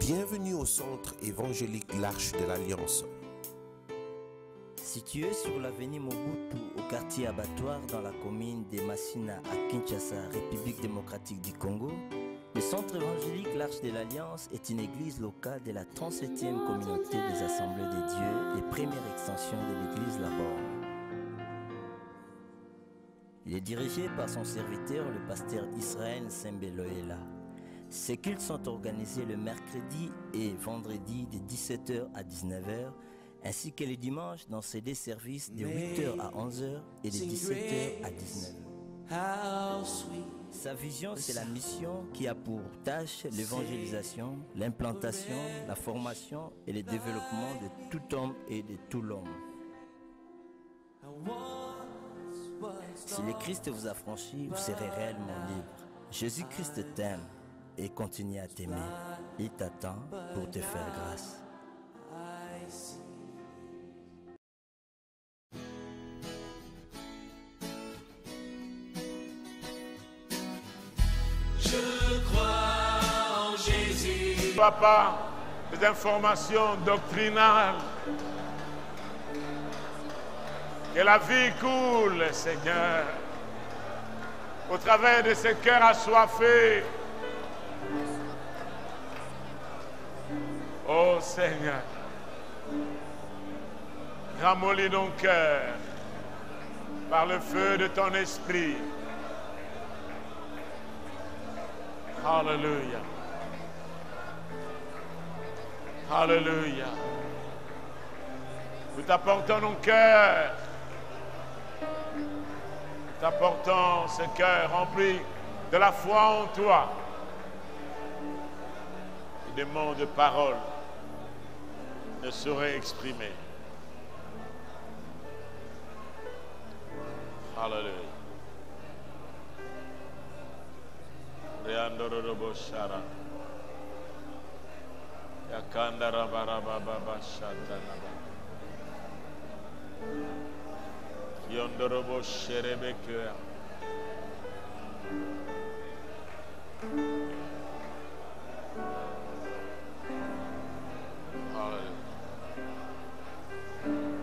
Bienvenue au centre évangélique L'Arche de l'Alliance. Situé sur l'avenue Mobutu au quartier Abattoir dans la commune de Massina à Kinshasa, République démocratique du Congo, le centre évangélique L'Arche de l'Alliance est une église locale de la 37e communauté des Assemblées de Dieu et première extension de l'église Laborde. Il est dirigé par son serviteur, le pasteur Israël Sembeloela. Ces cultes sont organisés le mercredi et vendredi de 17h à 19h, ainsi que les dimanches dans ces deux services de 8h à 11h et de 17h à 19h. Sa vision, c'est la mission qui a pour tâche l'évangélisation, l'implantation, la formation et le développement de tout homme et de tout l'homme. Si le Christ vous a franchi, vous serez réellement libre. Jésus-Christ t'aime et continue à t'aimer. Il t'attend pour te faire grâce. Je crois en Jésus. Papa, des informations doctrinales. Que la vie coule, Seigneur, au travers de ce cœurs assoiffés. Oh Seigneur, ramollis nos cœurs par le feu de ton esprit. Alléluia. Alléluia. Nous t'apportons nos cœurs. Nous t'apportons ce cœur rempli de la foi en toi. Et des mots de parole ne sauraient exprimer. Alléluia. Reandorobo Shara. Yakandara Barababa Shatanaba. Yondorobo Sherebeke.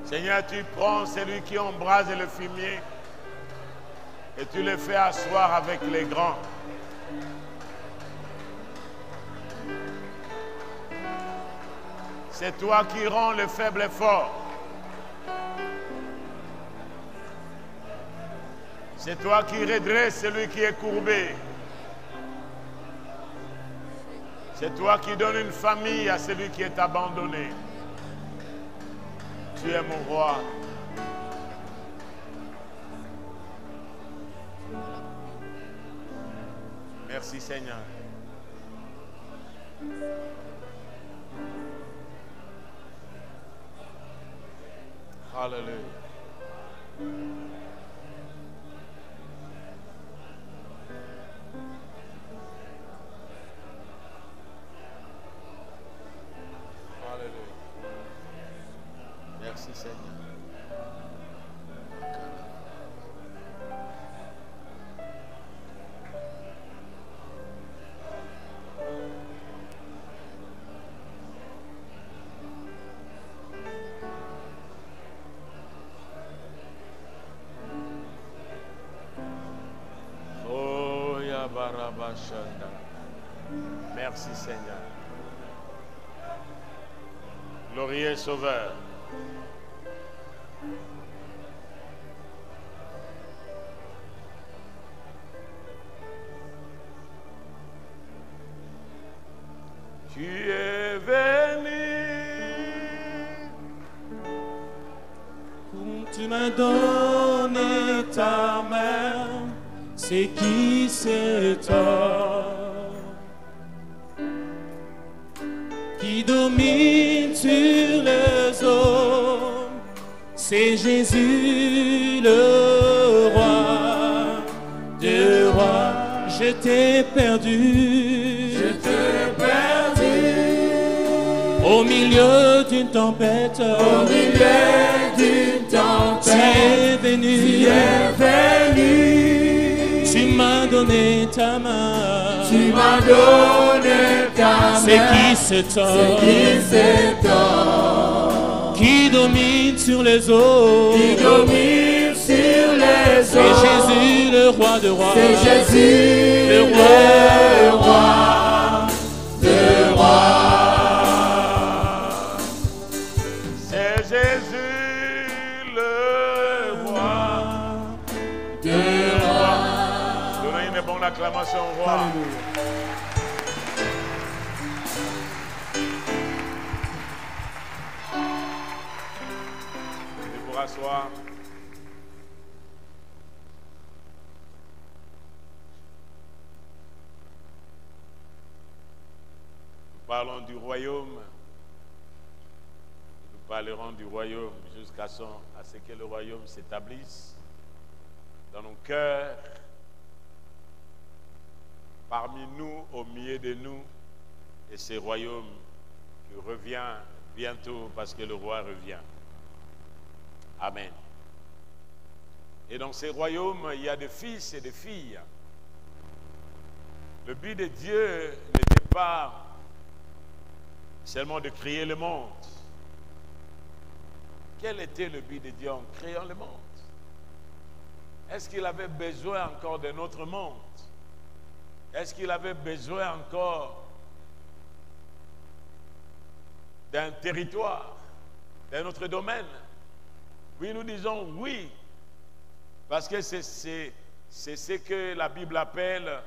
Seigneur, tu prends celui qui embrase le fumier et tu le fais asseoir avec les grands. C'est toi qui rends le faible fort. C'est toi qui redresses celui qui est courbé. C'est toi qui donnes une famille à celui qui est abandonné. Tu es mon roi. Merci Seigneur. Alléluia. Alléluia. Merci Seigneur. Oh Yabarabashanda. Merci Seigneur. Glorieux Sauveur. Tu es venu. Tu m'as donné ta main, c'est qui c'est toi qui domine sur les hommes, c'est Jésus le roi de rois. Je t'ai perdu, au milieu d'une tempête, au milieu d'une tempête, tu es venu, tu m'as donné ta main, Tu m'as donné ta main. C'est qui cet homme? Qui domine sur les eaux? Qui domine sur les eaux. C'est Jésus, le roi de rois. C'est Jésus, le roi de rois. C'est Jésus, le roi de rois. Donnez une bonne acclamation au roi. Alléluia. Pour asseoir. Nous parlons du royaume. Nous parlerons du royaume jusqu'à ce que le royaume s'établisse dans nos cœurs, parmi nous, au milieu de nous, et ce royaume qui revient bientôt parce que le roi revient. Amen. Et dans ces royaumes, il y a des fils et des filles. Le but de Dieu n'était pas seulement de créer le monde. Quel était le but de Dieu en créant le monde? Est-ce qu'il avait besoin encore d'un autre monde? Est-ce qu'il avait besoin encore d'un territoire, d'un autre domaine? Oui, nous disons oui, parce que c'est ce que la Bible appelle,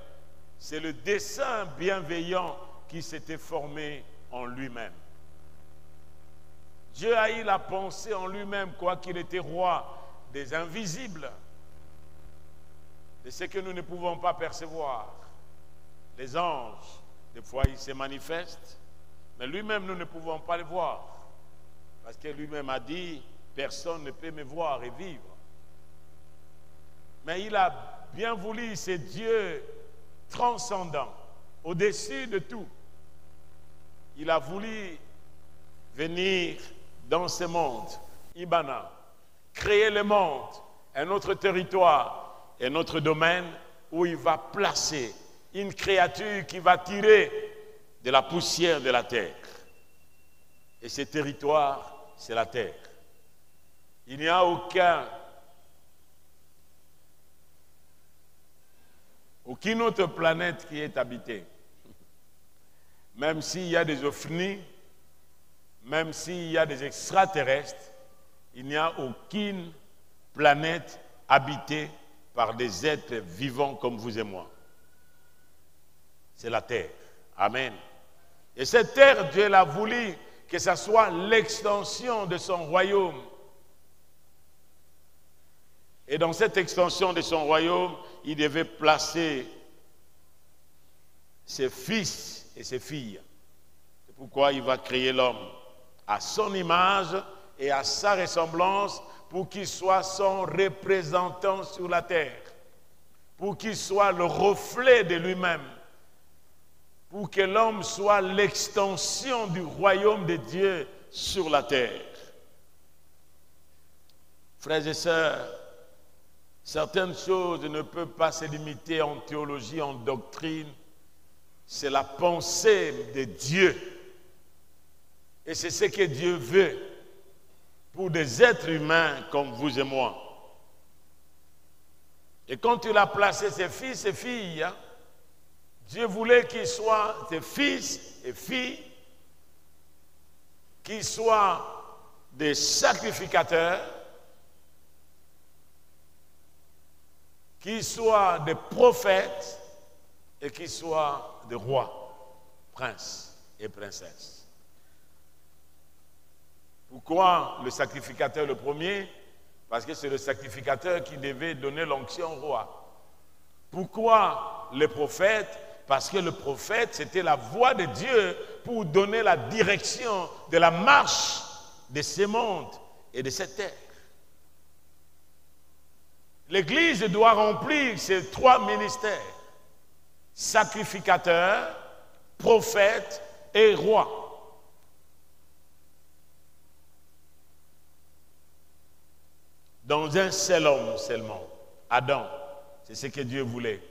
c'est le dessein bienveillant qui s'était formé en lui-même. Dieu a eu la pensée en lui-même, quoi qu'il était roi des invisibles, de ce que nous ne pouvons pas percevoir. Les anges, des fois, ils se manifestent, mais lui-même, nous ne pouvons pas le voir, parce que lui-même a dit, personne ne peut me voir et vivre. Mais il a bien voulu, c'est Dieu transcendant, au-dessus de tout. Il a voulu venir dans ce monde, Ibana, créer le monde, un autre territoire, un autre domaine où il va placer une créature qui va tirer de la poussière de la terre. Et ce territoire, c'est la terre. Il n'y a aucune autre planète qui est habitée. Même s'il y a des ovnis, même s'il y a des extraterrestres, il n'y a aucune planète habitée par des êtres vivants comme vous et moi. C'est la terre. Amen. Et cette terre, Dieu l'a voulu que ce soit l'extension de son royaume. Et dans cette extension de son royaume, il devait placer ses fils et ses filles. C'est pourquoi il va créer l'homme à son image et à sa ressemblance pour qu'il soit son représentant sur la terre, pour qu'il soit le reflet de lui-même, pour que l'homme soit l'extension du royaume de Dieu sur la terre. Frères et sœurs, certaines choses ne peuvent pas se limiter en théologie, en doctrine. C'est la pensée de Dieu. Et c'est ce que Dieu veut pour des êtres humains comme vous et moi. Et quand il a placé ses fils et filles, Dieu voulait qu'ils soient des fils et filles, qu'ils soient des sacrificateurs, qu'ils soient des prophètes et qu'ils soient des rois, princes et princesses. Pourquoi le sacrificateur le premier? Parce que c'est le sacrificateur qui devait donner l'onction au roi. Pourquoi le prophète? Parce que le prophète, c'était la voix de Dieu pour donner la direction de la marche de ce monde et de cette terre. L'Église doit remplir ces trois ministères: sacrificateur, prophète et roi. Dans un seul homme seulement, Adam. C'est ce que Dieu voulait.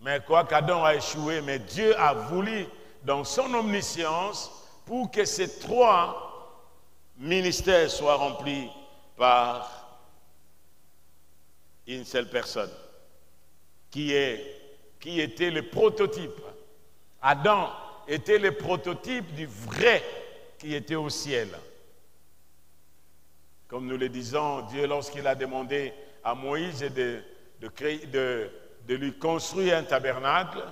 Mais quoi qu'Adam a échoué, mais Dieu a voulu, dans son omniscience, pour que ces 3 ministères soient remplis par une seule personne, qui était le prototype. Adam était le prototype du vrai qui était au ciel. Comme nous le disons, Dieu, lorsqu'il a demandé à Moïse de lui construire un tabernacle,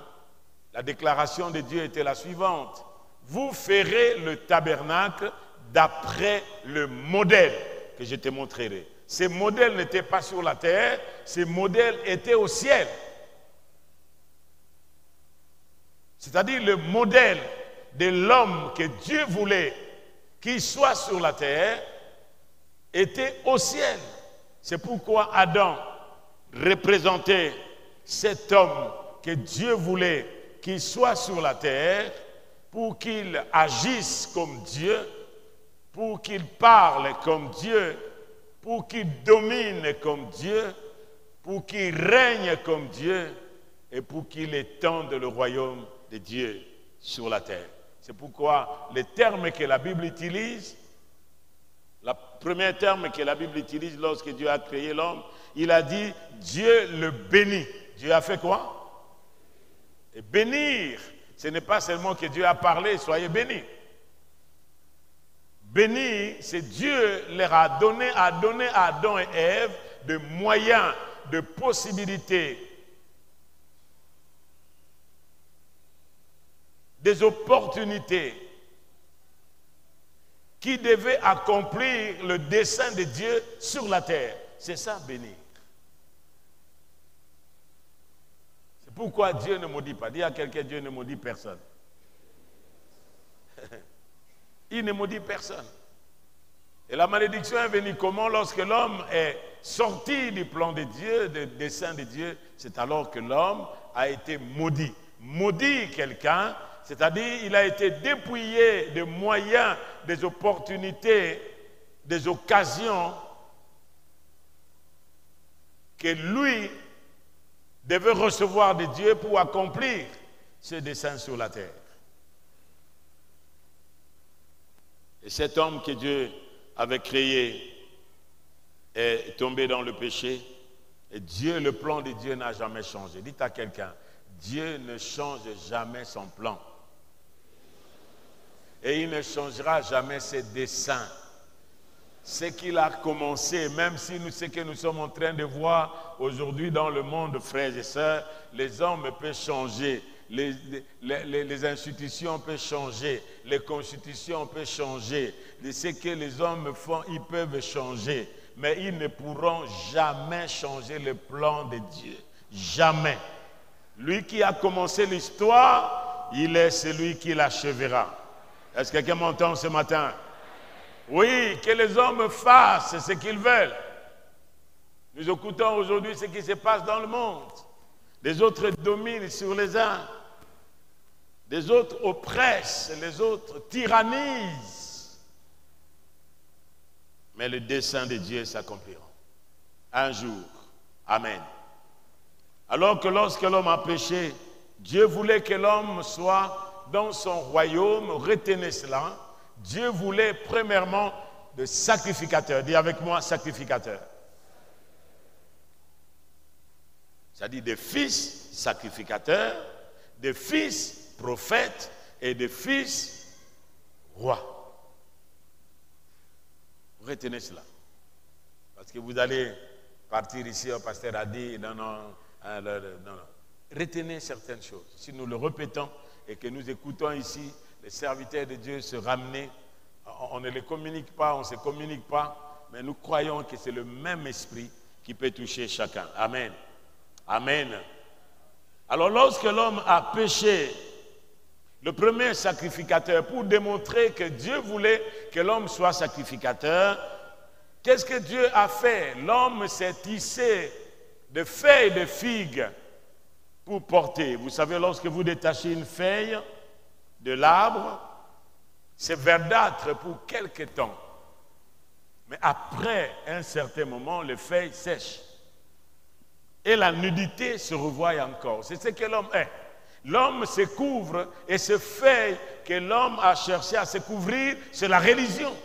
la déclaration de Dieu était la suivante: vous ferez le tabernacle d'après le modèle que je te montrerai. Ces modèles n'étaient pas sur la terre, ces modèles étaient au ciel. C'est-à-dire le modèle de l'homme que Dieu voulait qu'il soit sur la terre était au ciel. C'est pourquoi Adam représentait cet homme que Dieu voulait qu'il soit sur la terre pour qu'il agisse comme Dieu, pour qu'il parle comme Dieu, pour qu'il domine comme Dieu, pour qu'il règne comme Dieu et pour qu'il étende le royaume de Dieu sur la terre. C'est pourquoi les termes que la Bible utilise, le premier terme que la Bible utilise lorsque Dieu a créé l'homme, il a dit Dieu le bénit. Dieu a fait quoi? Et bénir, ce n'est pas seulement que Dieu a parlé, soyez bénis. Bénir, c'est Dieu leur a donné à Adam et Ève de moyens, de possibilités, des opportunités qui devaient accomplir le dessein de Dieu sur la terre. C'est ça, bénir. C'est pourquoi Dieu ne maudit pas. Dis à quelqu'un, Dieu ne maudit personne. Il ne maudit personne. Et la malédiction est venue comment? Lorsque l'homme est sorti du plan de Dieu, du dessein de Dieu, c'est alors que l'homme a été maudit. Maudit quelqu'un, c'est-à-dire il a été dépouillé des moyens, des opportunités, des occasions que lui devait recevoir de Dieu pour accomplir ce dessein sur la terre. Et cet homme que Dieu avait créé est tombé dans le péché. Et Dieu, le plan de Dieu n'a jamais changé. Dites à quelqu'un, Dieu ne change jamais son plan. Et il ne changera jamais ses desseins. Ce qu'il a commencé, même si ce que nous sommes en train de voir aujourd'hui dans le monde, frères et sœurs, les hommes peuvent changer. Les institutions peuvent changer, les constitutions peuvent changer, ce que les hommes font, ils peuvent changer, mais ils ne pourront jamais changer le plan de Dieu. Jamais. Lui qui a commencé l'histoire, il est celui qui l'achèvera. Est-ce que quelqu'un m'entend ce matin? Oui, que les hommes fassent ce qu'ils veulent. Nous écoutons aujourd'hui ce qui se passe dans le monde. Les autres dominent sur les uns. Les autres oppressent, les autres tyrannisent. Mais le dessein de Dieu s'accomplira. Un jour. Amen. Alors que lorsque l'homme a péché, Dieu voulait que l'homme soit dans son royaume. Retenez cela. Dieu voulait premièrement de sacrificateurs. Dis avec moi, sacrificateurs. C'est-à-dire des fils sacrificateurs, des fils prophètes et des fils rois. Retenez cela. Parce que vous allez partir ici, le pasteur a dit, non. Retenez certaines choses. Si nous le répétons et que nous écoutons ici, les serviteurs de Dieu se ramener, on ne les communique pas, on ne se communique pas, mais nous croyons que c'est le même esprit qui peut toucher chacun. Amen. Amen. Alors lorsque l'homme a péché, le premier sacrificateur, pour démontrer que Dieu voulait que l'homme soit sacrificateur, qu'est-ce que Dieu a fait? L'homme s'est tissé de feuilles de figues pour porter. Vous savez, lorsque vous détachez une feuille de l'arbre, c'est verdâtre pour quelque temps. Mais après un certain moment, les feuilles sèchent. et la nudité se revoit encore. C'est ce que l'homme est. L'homme se couvre et ce fait que l'homme a cherché à se couvrir, c'est la religion.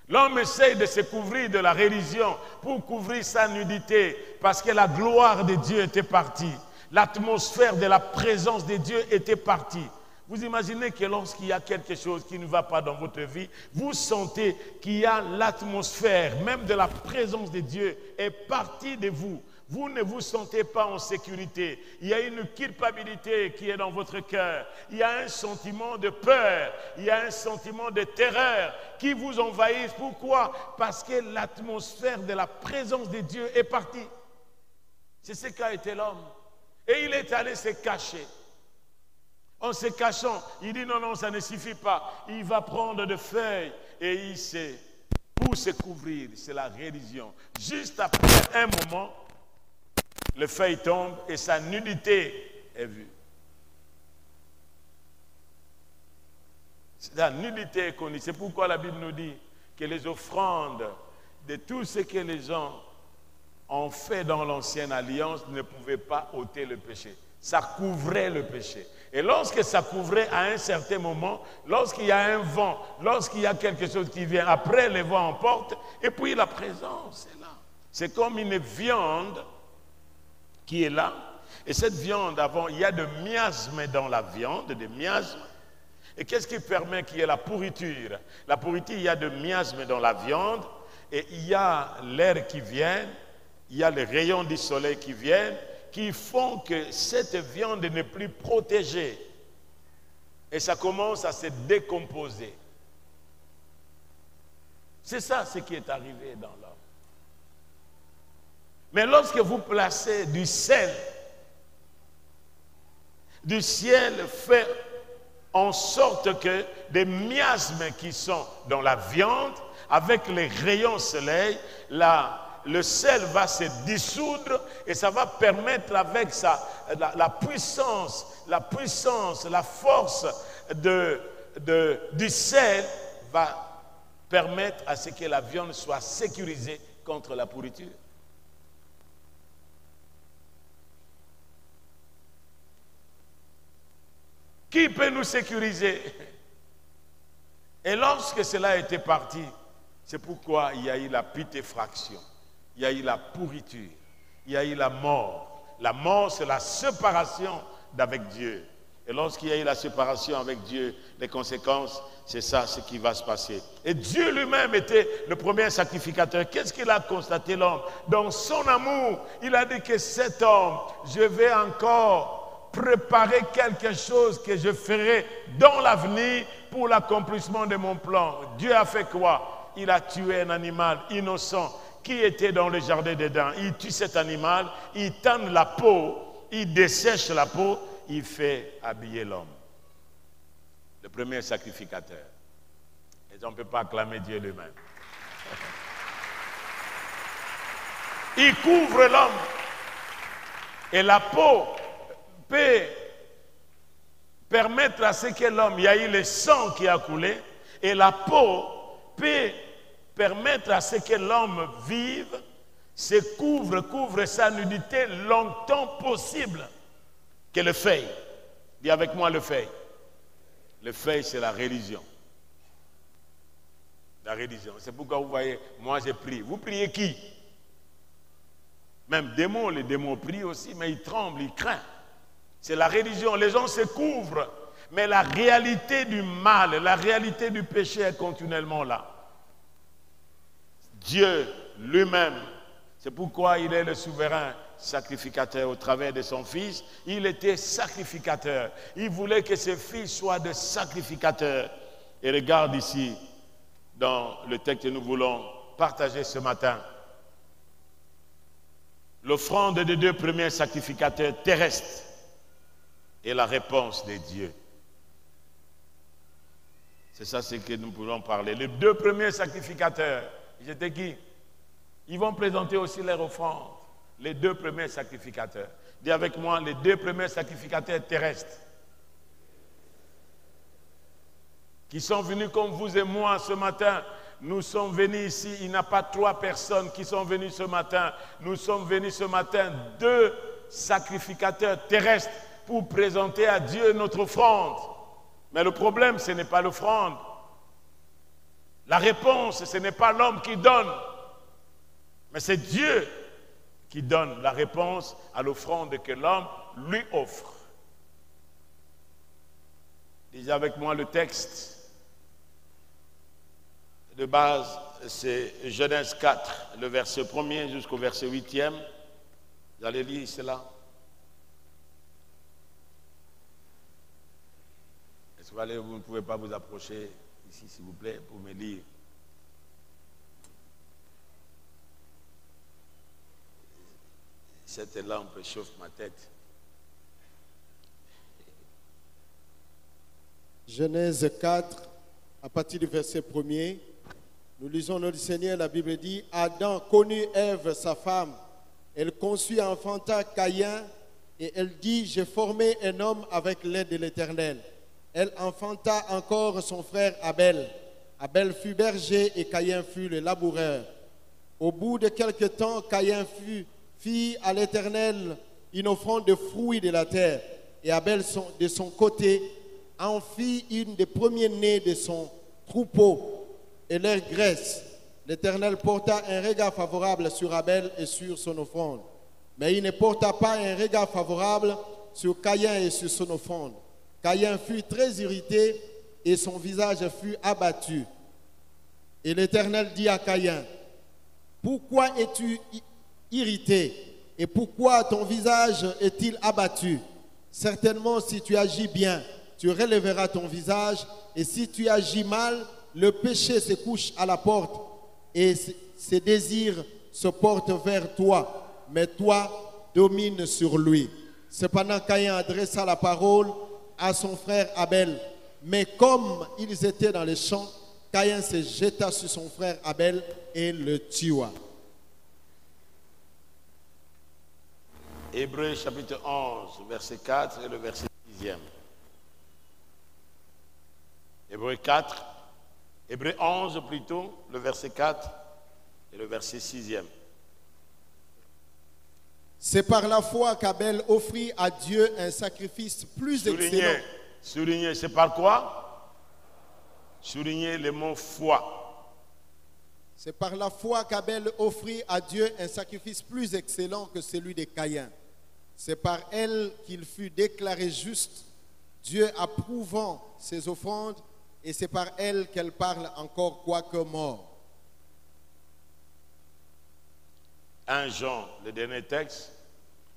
L'homme essaye de se couvrir de la religion pour couvrir sa nudité parce que la gloire de Dieu était partie. L'atmosphère de la présence de Dieu était partie. Vous imaginez que lorsqu'il y a quelque chose qui ne va pas dans votre vie, vous sentez qu'il y a l'atmosphère, même de la présence de Dieu, est partie de vous. Vous ne vous sentez pas en sécurité. Il y a une culpabilité qui est dans votre cœur. Il y a un sentiment de peur. Il y a un sentiment de terreur qui vous envahit. Pourquoi? Parce que l'atmosphère de la présence de Dieu est partie. C'est ce qu'a été l'homme. Et il est allé se cacher. En se cachant, il dit non, non, ça ne suffit pas. Il va prendre des feuilles et il sait, pour se couvrir, c'est la religion. Juste après un moment, les feuilles tombent et sa nudité est vue. La nudité est connue. C'est pourquoi la Bible nous dit que les offrandes de tout ce que les gens ont fait dans l'ancienne alliance ne pouvaient pas ôter le péché. Ça couvrait le péché. Et lorsque ça couvrait à un certain moment, lorsqu'il y a un vent, lorsqu'il y a quelque chose qui vient, après le vent emporte, et puis la présence est là. C'est comme une viande qui est là. Et cette viande, avant, il y a de miasmes dans la viande, des miasmes. Et qu'est-ce qui permet qu'il y ait la pourriture? La pourriture, il y a de miasmes dans la viande, et il y a l'air qui vient, il y a les rayons du soleil qui viennent, qui font que cette viande n'est plus protégée. Et ça commence à se décomposer. C'est ça ce qui est arrivé dans l'homme. Mais lorsque vous placez du ciel fait en sorte que des miasmes qui sont dans la viande, avec les rayons soleil, le sel va se dissoudre et ça va permettre avec la puissance, la force du sel va permettre à ce que la viande soit sécurisée contre la pourriture. Qui peut nous sécuriser? Et lorsque cela était parti, c'est pourquoi il y a eu la putréfaction, il y a eu la pourriture, il y a eu la mort. La mort, c'est la séparation d'avec Dieu. Et lorsqu'il y a eu la séparation avec Dieu, les conséquences, c'est ça ce qui va se passer. Et Dieu lui-même était le premier sacrificateur. Qu'est-ce qu'il a constaté l'homme? Dans son amour, il a dit que cet homme, je vais encore préparer quelque chose que je ferai dans l'avenir pour l'accomplissement de mon plan. Dieu a fait quoi? Il a tué un animal innocent qui était dans le jardin d'Éden. Il tue cet animal, il tanne la peau, il dessèche la peau, il fait habiller l'homme. Le premier sacrificateur. Et on ne peut pas acclamer Dieu lui-même. Il couvre l'homme. Et la peau peut permettre à ce que l'homme, il y a eu le sang qui a coulé, et la peau peut permettre à ce que l'homme vive, se couvre sa nudité longtemps possible que le feuille. Dis avec moi le feuille. Le feuille, c'est la religion. La religion. C'est pourquoi vous voyez, moi je prie. Vous priez qui? Même les démons prient aussi, mais ils tremblent, ils craignent. C'est la religion. Les gens se couvrent, mais la réalité du mal, la réalité du péché est continuellement là. Dieu lui-même, c'est pourquoi il est le souverain sacrificateur au travers de son fils. Il était sacrificateur. Il voulait que ses fils soient des sacrificateurs. Et regarde ici, dans le texte que nous voulons partager ce matin, l'offrande des deux premiers sacrificateurs terrestres et la réponse de Dieu. C'est ça ce que nous pouvons parler. Les deux premiers sacrificateurs, c'était qui? Ils vont présenter aussi leur offrande. Les deux premiers sacrificateurs. Dis avec moi, les deux premiers sacrificateurs terrestres. Qui sont venus comme vous et moi ce matin nous sommes venus ici, il n'y a pas 3 personnes qui sont venues ce matin. Nous sommes venus ce matin 2 sacrificateurs terrestres pour présenter à Dieu notre offrande. Mais le problème, ce n'est pas l'offrande. La réponse, ce n'est pas l'homme qui donne, mais c'est Dieu qui donne la réponse à l'offrande que l'homme lui offre. Lisez avec moi le texte de base, c'est Genèse 4, le verset 1er jusqu'au verset 8e. Vous allez lire cela. Est-ce que vous ne pouvez pas vous approcher ici, s'il vous plaît, pour me lire? Cette lampe chauffe ma tête. Genèse 4, à partir du verset 1er, nous lisons notre Seigneur, la Bible dit, Adam connut Ève, sa femme. Elle conçut et enfanta Caïn, et elle dit, j'ai formé un homme avec l'aide de l'Éternel. Elle enfanta encore son frère Abel. Abel fut berger et Caïn fut le laboureur. Au bout de quelque temps, Caïn fit à l'Éternel une offrande de fruits de la terre. Et Abel, de son côté, en fit une des premiers-nés de son troupeau et leur graisse. L'Éternel porta un regard favorable sur Abel et sur son offrande. Mais il ne porta pas un regard favorable sur Caïn et sur son offrande. Caïn fut très irrité et son visage fut abattu. Et l'Éternel dit à Caïn, pourquoi es-tu irrité et pourquoi ton visage est-il abattu? Certainement, si tu agis bien, tu relèveras ton visage, et si tu agis mal, le péché se couche à la porte et ses désirs se portent vers toi, mais toi domine sur lui. Cependant, Caïn adressa la parole à son frère Abel, mais comme ils étaient dans les champs, Caïn se jeta sur son frère Abel et le tua. Hébreux chapitre 11, verset 4 et le verset 6e. Hébreux 11 plutôt, le verset 4 et le verset 6e. C'est par la foi qu'Abel offrit à Dieu un sacrifice plus excellent. Soulignez, c'est par quoi? Soulignez le mot foi. C'est par la foi qu'Abel offrit à Dieu un sacrifice plus excellent que celui de Caïn. C'est par elle qu'il fut déclaré juste, Dieu approuvant ses offrandes, et c'est par elle qu'elle parle encore quoique mort. 1 Jean, le dernier texte,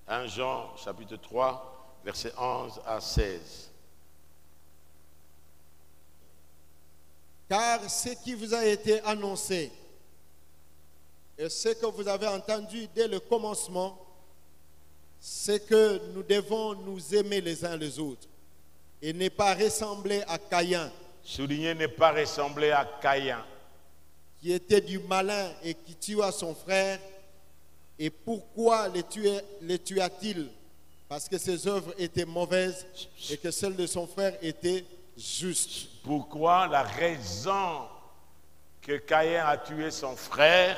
1 Jean chapitre 3, versets 11 à 16. Car ce qui vous a été annoncé et ce que vous avez entendu dès le commencement, c'est que nous devons nous aimer les uns les autres et ne pas ressembler à Caïn. Souligner ne pas ressembler à Caïn, qui était du malin et qui tua son frère. Et pourquoi le tua-t-il? Parce que ses œuvres étaient mauvaises et que celles de son frère étaient justes. Pourquoi? La raison que Caïn a tué son frère,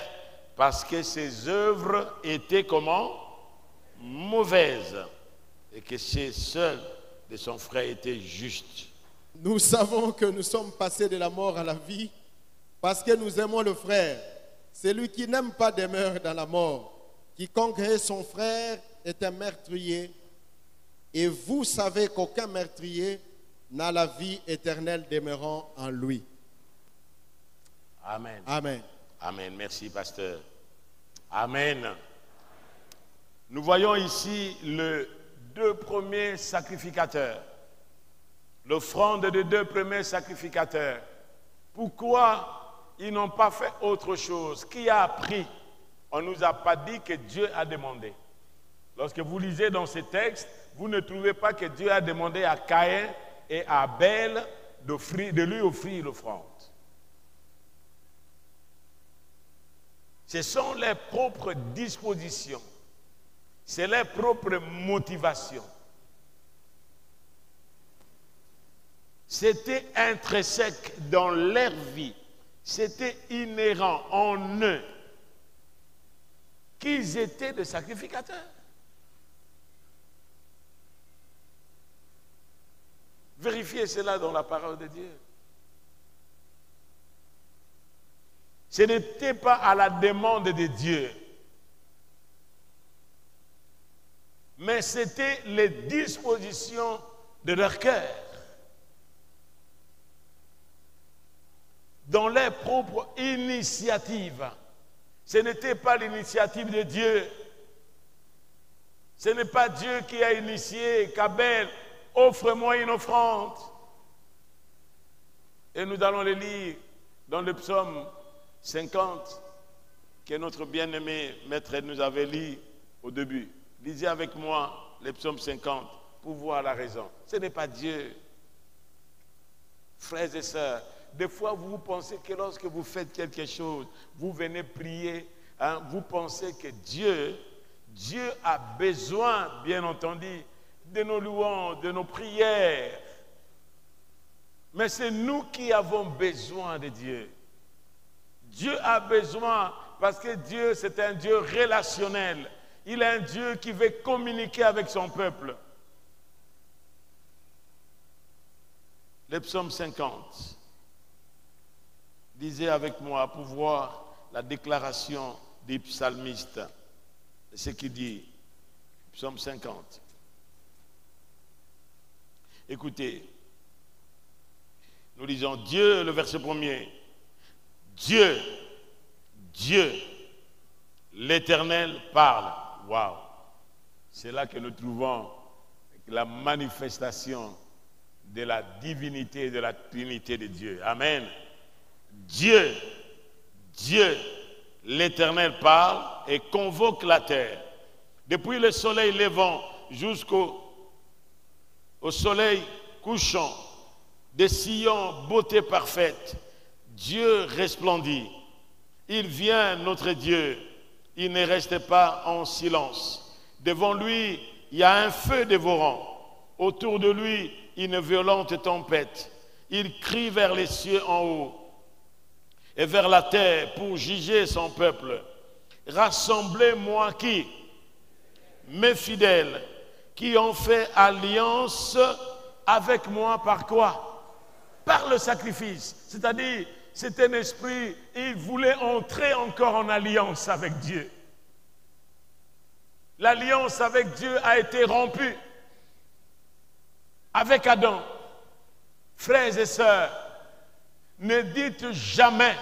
parce que ses œuvres étaient comment? Mauvaises. Et que ses seuls de son frère étaient justes. Nous savons que nous sommes passés de la mort à la vie parce que nous aimons le frère. Celui qui n'aime pas demeure dans la mort. Quiconque hait son frère est un meurtrier. Et vous savez qu'aucun meurtrier n'a la vie éternelle demeurant en lui. Amen. Amen. Amen. Merci, pasteur. Amen. Nous voyons ici les 2 premiers sacrificateurs. L'offrande des 2 premiers sacrificateurs. Pourquoi ils n'ont pas fait autre chose? Qui a appris? On ne nous a pas dit que Dieu a demandé. Lorsque vous lisez dans ces textes, vous ne trouvez pas que Dieu a demandé à Caïn et à Abel de lui offrir l'offrande. Ce sont leurs propres dispositions. C'est leur propre motivation. C'était intrinsèque dans leur vie C'était inhérent en eux qu'ils étaient des sacrificateurs. Vérifiez cela dans la parole de Dieu. Ce n'était pas à la demande de Dieu, mais c'était les dispositions de leur cœur, dans leur propre initiative. Ce n'était pas l'initiative de Dieu. Ce n'est pas Dieu qui a initié qu'Abel, offre-moi une offrande. Et nous allons le lire dans le psaume 50, que notre bien-aimé maître nous avait lu au début. Lisez avec moi le psaume 50 pour voir la raison. Ce n'est pas Dieu. Frères et sœurs, des fois vous pensez que lorsque vous faites quelque chose, vous venez prier, vous pensez que Dieu a besoin, bien entendu, de nos louanges, de nos prières. Mais c'est nous qui avons besoin de Dieu. Dieu a besoin, parce que Dieu, c'est un Dieu relationnel. Il est un Dieu qui veut communiquer avec son peuple. Le psaume 50. Lisez avec moi pour voir la déclaration du psalmiste. Ce qu'il dit. Psaume 50. Écoutez. Nous lisons Dieu, le verset 1er. Dieu, l'Éternel parle. Waouh! C'est là que nous trouvons la manifestation de la divinité et de la Trinité de Dieu. Amen. Dieu, l'Éternel parle et convoque la terre. Depuis le soleil levant jusqu'au soleil couchant, de Sion, beauté parfaite, Dieu resplendit. Il vient, notre Dieu. Il ne reste pas en silence. Devant lui, il y a un feu dévorant. Autour de lui, une violente tempête. Il crie vers les cieux en haut et vers la terre pour juger son peuple. Rassemblez-moi qui? Mes fidèles, qui ont fait alliance avec moi par quoi? Par le sacrifice. C'est-à-dire, c'est un esprit, il voulait entrer encore en alliance avec Dieu. L'alliance avec Dieu a été rompue avec Adam. Frères et sœurs, ne dites jamais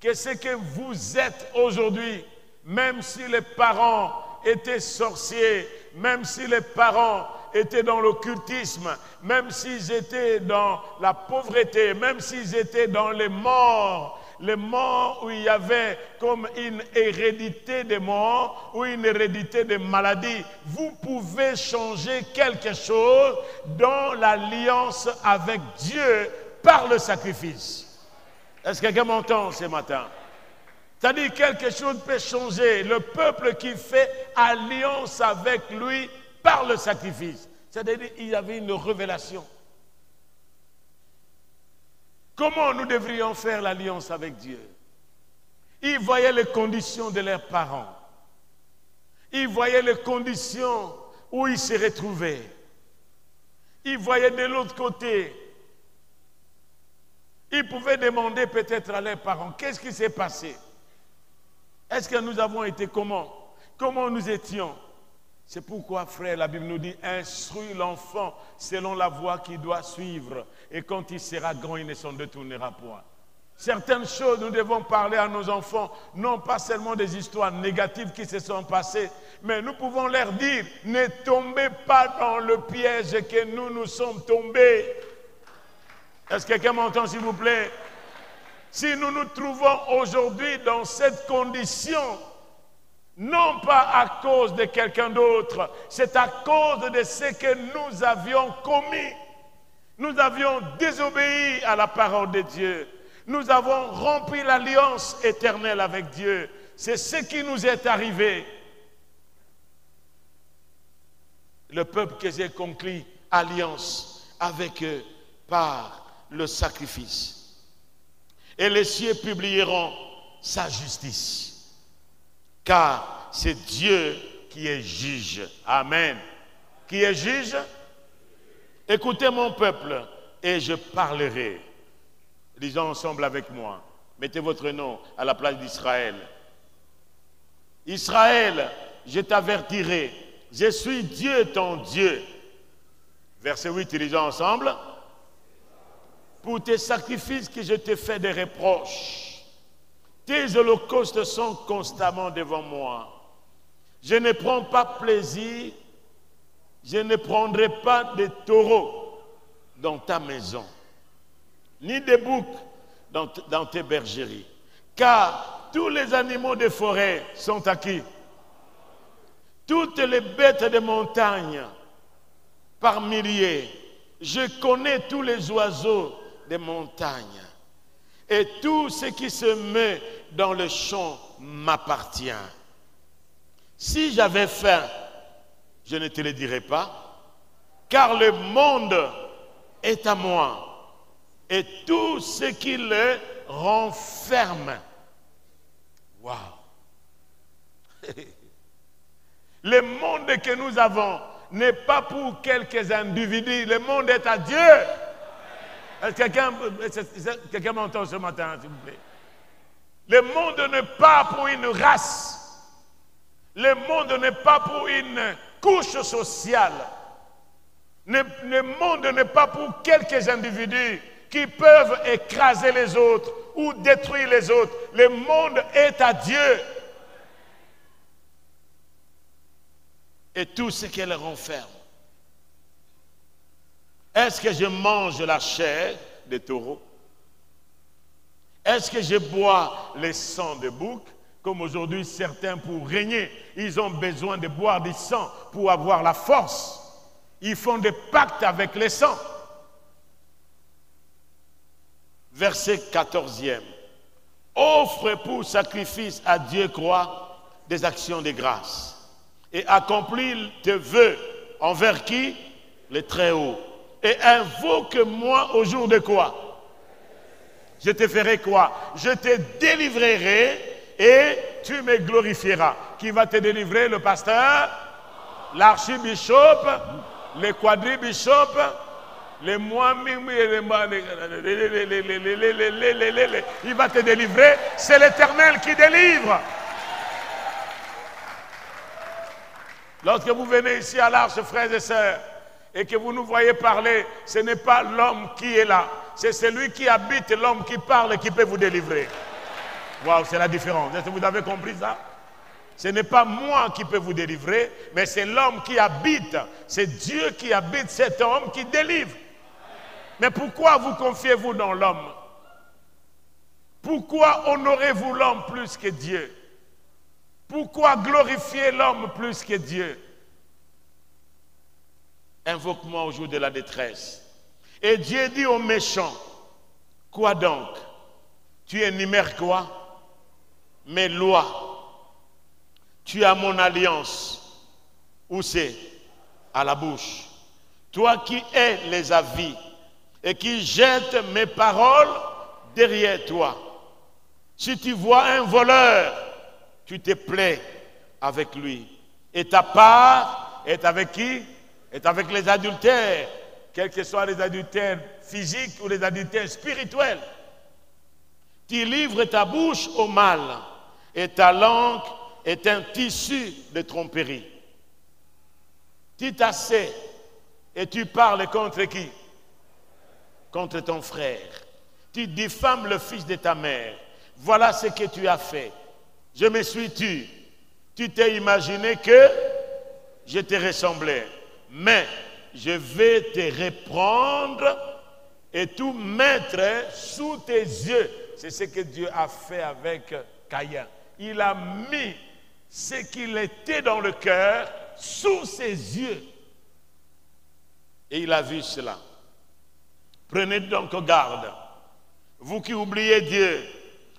que ce que vous êtes aujourd'hui, même si les parents étaient sorciers, même si les parents étaient dans l'occultisme, même s'ils étaient dans la pauvreté, même s'ils étaient dans les morts où il y avait comme une hérédité de mort ou une hérédité de maladie, vous pouvez changer quelque chose dans l'alliance avec Dieu par le sacrifice. Est-ce que quelqu'un m'entend ce matin? C'est-à-dire quelque chose peut changer. Le peuple qui fait alliance avec lui par le sacrifice. C'est-à-dire qu'il y avait une révélation. Comment nous devrions faire l'alliance avec Dieu? Ils voyaient les conditions de leurs parents. Ils voyaient les conditions où ils se retrouvaient. Ils voyaient de l'autre côté. Ils pouvaient demander peut-être à leurs parents, qu'est-ce qui s'est passé? Est-ce que nous avons été comment? Comment nous étions? C'est pourquoi, frère, la Bible nous dit, instruis l'enfant selon la voie qu'il doit suivre. Et quand il sera grand, il ne s'en détournera point. Certaines choses, nous devons parler à nos enfants, non pas seulement des histoires négatives qui se sont passées, mais nous pouvons leur dire, ne tombez pas dans le piège que nous sommes tombés. Est-ce que quelqu'un m'entend, s'il vous plaît? Si nous nous trouvons aujourd'hui dans cette condition, non pas à cause de quelqu'un d'autre, c'est à cause de ce que nous avions commis. Nous avions désobéi à la parole de Dieu. Nous avons rompu l'alliance éternelle avec Dieu. C'est ce qui nous est arrivé. Le peuple que j'ai conclu alliance avec eux par le sacrifice. et les cieux publieront sa justice. Car c'est Dieu qui est juge. Amen. Qui est juge? Écoutez mon peuple et je parlerai. Lisons ensemble avec moi. Mettez votre nom à la place d'Israël. Israël, je t'avertirai. Je suis Dieu ton Dieu. Verset 8, lisons ensemble. Pour tes sacrifices que je te fais des reproches. Tes holocaustes sont constamment devant moi. Je ne prends pas plaisir, je ne prendrai pas de taureaux dans ta maison, ni de boucs dans tes bergeries. Car tous les animaux des forêts sont à qui? Toutes les bêtes de montagne par milliers. Je connais tous les oiseaux des montagnes. Et tout ce qui se met dans le champ m'appartient. Si j'avais faim, je ne te le dirais pas, car le monde est à moi et tout ce qui le renferme. Waouh! Le monde que nous avons n'est pas pour quelques individus, le monde est à Dieu. Quelqu'un m'entend ce matin, s'il vous plaît? Le monde n'est pas pour une race. Le monde n'est pas pour une couche sociale. Le monde n'est pas pour quelques individus qui peuvent écraser les autres ou détruire les autres. Le monde est à Dieu. Et tout ce qu'elle renferme. Est-ce que je mange la chair des taureaux? Est-ce que je bois le sang de bouc? Comme aujourd'hui, certains, pour régner, ils ont besoin de boire du sang pour avoir la force. Ils font des pactes avec le sang. Verset 14e. Offre pour sacrifice à Dieu quoi? Des actions de grâce. Et accomplis tes vœux envers qui? Le Très-Haut. Et invoque-moi au jour de quoi? Je te ferai quoi? Je te délivrerai et tu me glorifieras. Qui va te délivrer? Le pasteur, l'archibishop, le quadribishop, les moines, il va te délivrer. C'est l'Éternel qui délivre. Lorsque vous venez ici à l'Arche, frères et sœurs, et que vous nous voyez parler, ce n'est pas l'homme qui est là, c'est celui qui habite, l'homme qui parle et qui peut vous délivrer. Waouh, c'est la différence. Est-ce que vous avez compris ça? Ce n'est pas moi qui peux vous délivrer, mais c'est l'homme qui habite. C'est Dieu qui habite cet homme qui délivre. Mais pourquoi vous confiez-vous dans l'homme? Pourquoi honorez-vous l'homme plus que Dieu? Pourquoi glorifier l'homme plus que Dieu? Invoque-moi au jour de la détresse. Et Dieu dit aux méchants, quoi donc? Tu énumères quoi? Mes lois. Tu as mon alliance. Où c'est? À la bouche. Toi qui hais les avis et qui jettes mes paroles derrière toi. Si tu vois un voleur, tu te plais avec lui. Et ta part est avec qui? Est avec les adultères, quels que soient les adultères physiques ou les adultères spirituels. Tu livres ta bouche au mal et ta langue est un tissu de tromperie. Tu t'assais et tu parles contre qui? Contre ton frère. Tu diffames le fils de ta mère. Voilà ce que tu as fait. Je me suis tu. Tu t'es imaginé que je te ressemblais. Mais je vais te reprendre et tout mettre sous tes yeux. C'est ce que Dieu a fait avec Caïn. Il a mis ce qu'il était dans le cœur sous ses yeux. Et il a vu cela. Prenez donc garde, vous qui oubliez Dieu,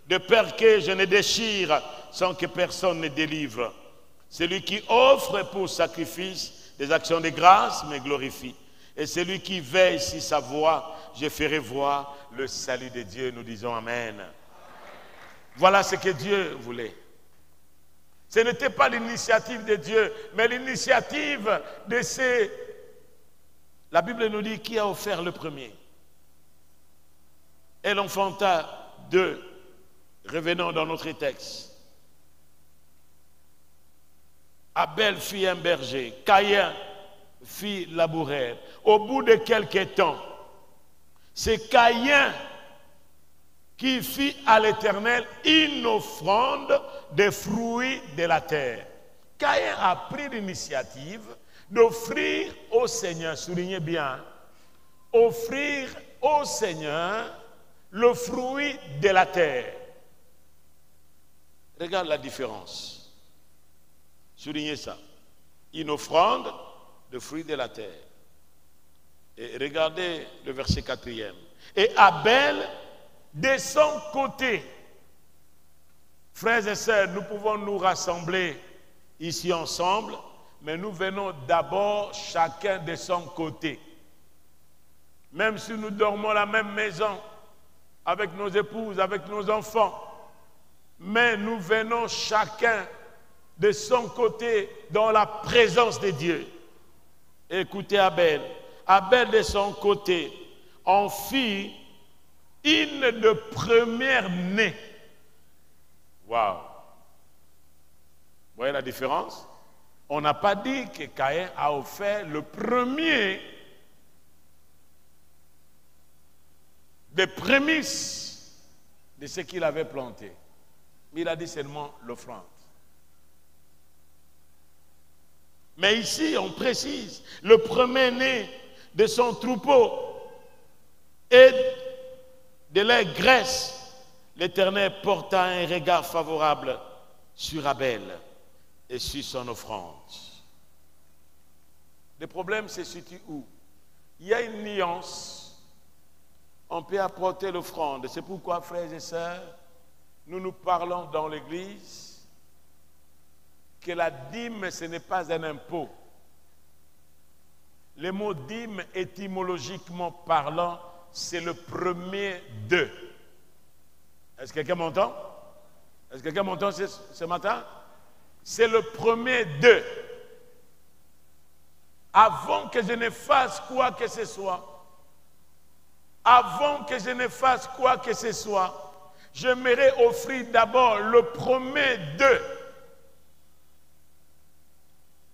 de peur que je ne déchire sans que personne ne délivre. Celui qui offre pour sacrifice des actions de grâce me glorifie. Et celui qui veille sur sa voix, je ferai voir le salut de Dieu. Nous disons Amen. Voilà ce que Dieu voulait. Ce n'était pas l'initiative de Dieu, mais l'initiative de ces... La Bible nous dit qui a offert le premier. Elle enfanta deux. Revenons dans notre texte. Abel fit un berger, Caïn fit laboureur. Au bout de quelques temps, c'est Caïn qui fit à l'Éternel une offrande des fruits de la terre. Caïn a pris l'initiative d'offrir au Seigneur, soulignez bien, offrir au Seigneur le fruit de la terre. Regarde la différence. Soulignez ça. Une offrande de fruits de la terre. Et regardez le verset 4e. Et Abel, de son côté, frères et sœurs, nous pouvons nous rassembler ici ensemble, mais nous venons d'abord chacun de son côté. Même si nous dormons à la même maison, avec nos épouses, avec nos enfants, mais nous venons chacun de son côté dans la présence de Dieu. Écoutez Abel. Abel de son côté en fit une de première-née. Waouh! Vous voyez la différence? On n'a pas dit que Caïn a offert le premier des prémices de ce qu'il avait planté. Mais il a dit seulement l'offrande. Mais ici, on précise, le premier-né de son troupeau et de leur graisse, l'Éternel porta un regard favorable sur Abel et sur son offrande. Le problème se situe où? Il y a une nuance. On peut apporter l'offrande. C'est pourquoi, frères et sœurs, nous parlons dans l'Église que la dîme, ce n'est pas un impôt. Le mot dîme, étymologiquement parlant, c'est le premier d'eux. Est-ce que quelqu'un m'entend? Est-ce que quelqu'un m'entend ce matin? C'est le premier d'eux. Avant que je ne fasse quoi que ce soit, avant que je ne fasse quoi que ce soit, j'aimerais offrir d'abord le premier d'eux.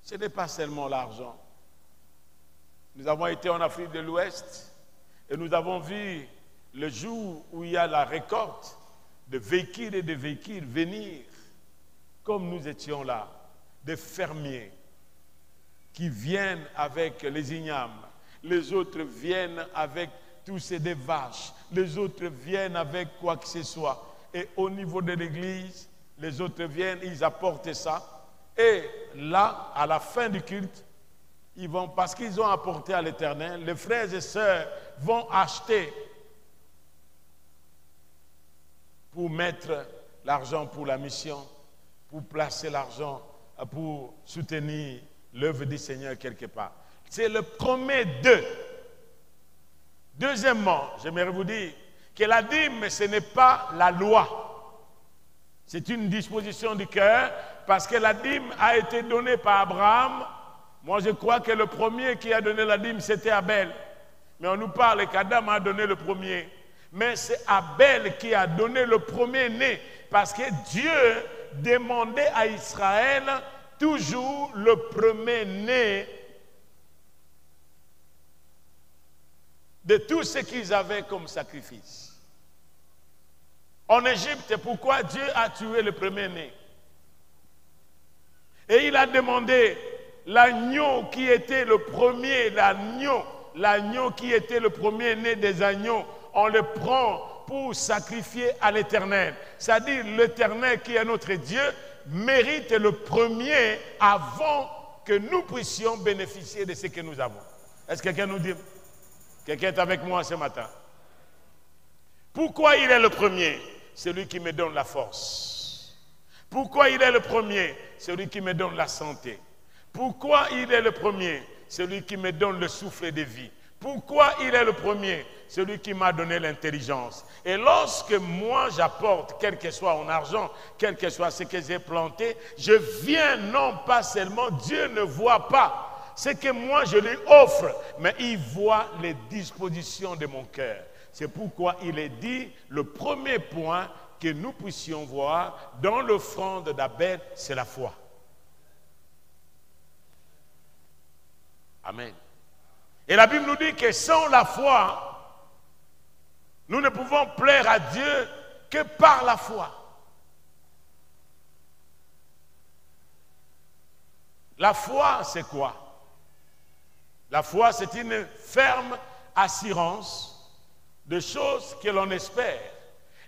Ce n'est pas seulement l'argent. Nous avons été en Afrique de l'Ouest et nous avons vu le jour où il y a la récolte de véhicules et de véhicules venir, comme nous étions là, des fermiers qui viennent avec les ignames, les autres viennent avec tous ces des vaches, les autres viennent avec quoi que ce soit. Et au niveau de l'église, les autres viennent, ils apportent ça. Et là, à la fin du culte, ils vont, parce qu'ils ont apporté à l'Éternel, les frères et sœurs vont acheter pour mettre l'argent pour la mission, pour placer l'argent, pour soutenir l'œuvre du Seigneur quelque part. C'est le premier d'eux. Deuxièmement, j'aimerais vous dire que la dîme, ce n'est pas la loi. C'est une disposition du cœur, parce que la dîme a été donnée par Abraham. Moi, je crois que le premier qui a donné la dîme, c'était Abel. Mais on nous parle qu'Adam a donné le premier. Mais c'est Abel qui a donné le premier-né, parce que Dieu demandait à Israël toujours le premier-né de tout ce qu'ils avaient comme sacrifice. En Égypte, pourquoi Dieu a tué le premier-né? Et il a demandé l'agneau qui était le premier, l'agneau qui était le premier-né des agneaux, on le prend pour sacrifier à l'Éternel. C'est-à-dire l'Éternel qui est notre Dieu mérite le premier avant que nous puissions bénéficier de ce que nous avons. Est-ce que quelqu'un nous dit? Quelqu'un est avec moi ce matin? Pourquoi il est le premier? Celui qui me donne la force. Pourquoi il est le premier? Celui qui me donne la santé. Pourquoi il est le premier? Celui qui me donne le souffle de vie. Pourquoi il est le premier? Celui qui m'a donné l'intelligence. Et lorsque moi j'apporte, quel que soit mon argent, quel que soit ce que j'ai planté, je viens non pas seulement, Dieu ne voit pas ce que moi je lui offre, mais il voit les dispositions de mon cœur. C'est pourquoi il est dit, le premier point que nous puissions voir dans l'offrande d'Abel, c'est la foi. Amen. Et la Bible nous dit que sans la foi, nous ne pouvons plaire à Dieu que par la foi. La foi, c'est quoi? La foi, c'est une ferme assurance de choses que l'on espère.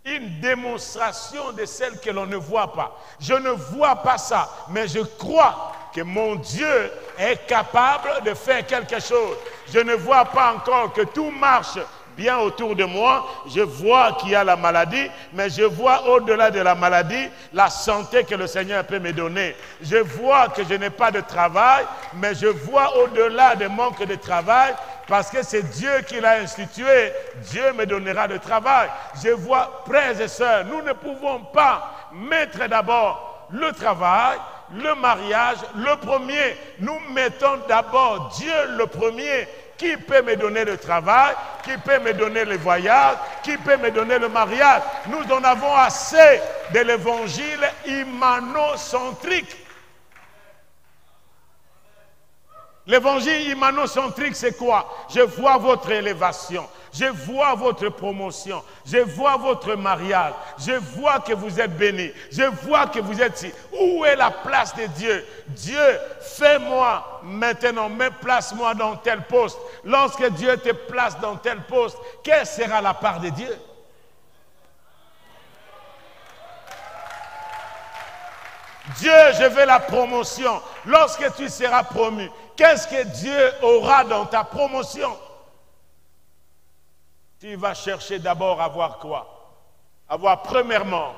Une démonstration de celles que l'on ne voit pas. Je ne vois pas ça, mais je crois que mon Dieu est capable de faire quelque chose. Je ne vois pas encore que tout marche bien autour de moi. Je vois qu'il y a la maladie, mais je vois au-delà de la maladie la santé que le Seigneur peut me donner. Je vois que je n'ai pas de travail, mais je vois au-delà du manque de travail, parce que c'est Dieu qui l'a institué. Dieu me donnera le travail. Je vois, frères et sœurs, nous ne pouvons pas mettre d'abord le travail, le mariage, le premier. Nous mettons d'abord Dieu le premier. Qui peut me donner le travail? Qui peut me donner le voyage? Qui peut me donner le mariage? Nous en avons assez de l'évangile humanocentrique. L'évangile humanocentrique, c'est quoi? Je vois votre élévation, je vois votre promotion, je vois votre mariage, je vois que vous êtes bénis, je vois que vous êtes ici. Où est la place de Dieu? Dieu, fais-moi maintenant, place-moi dans tel poste. Lorsque Dieu te place dans tel poste, quelle sera la part de Dieu? Dieu, je veux la promotion. Lorsque tu seras promu, qu'est-ce que Dieu aura dans ta promotion? Tu vas chercher d'abord à avoir quoi? Avoir premièrement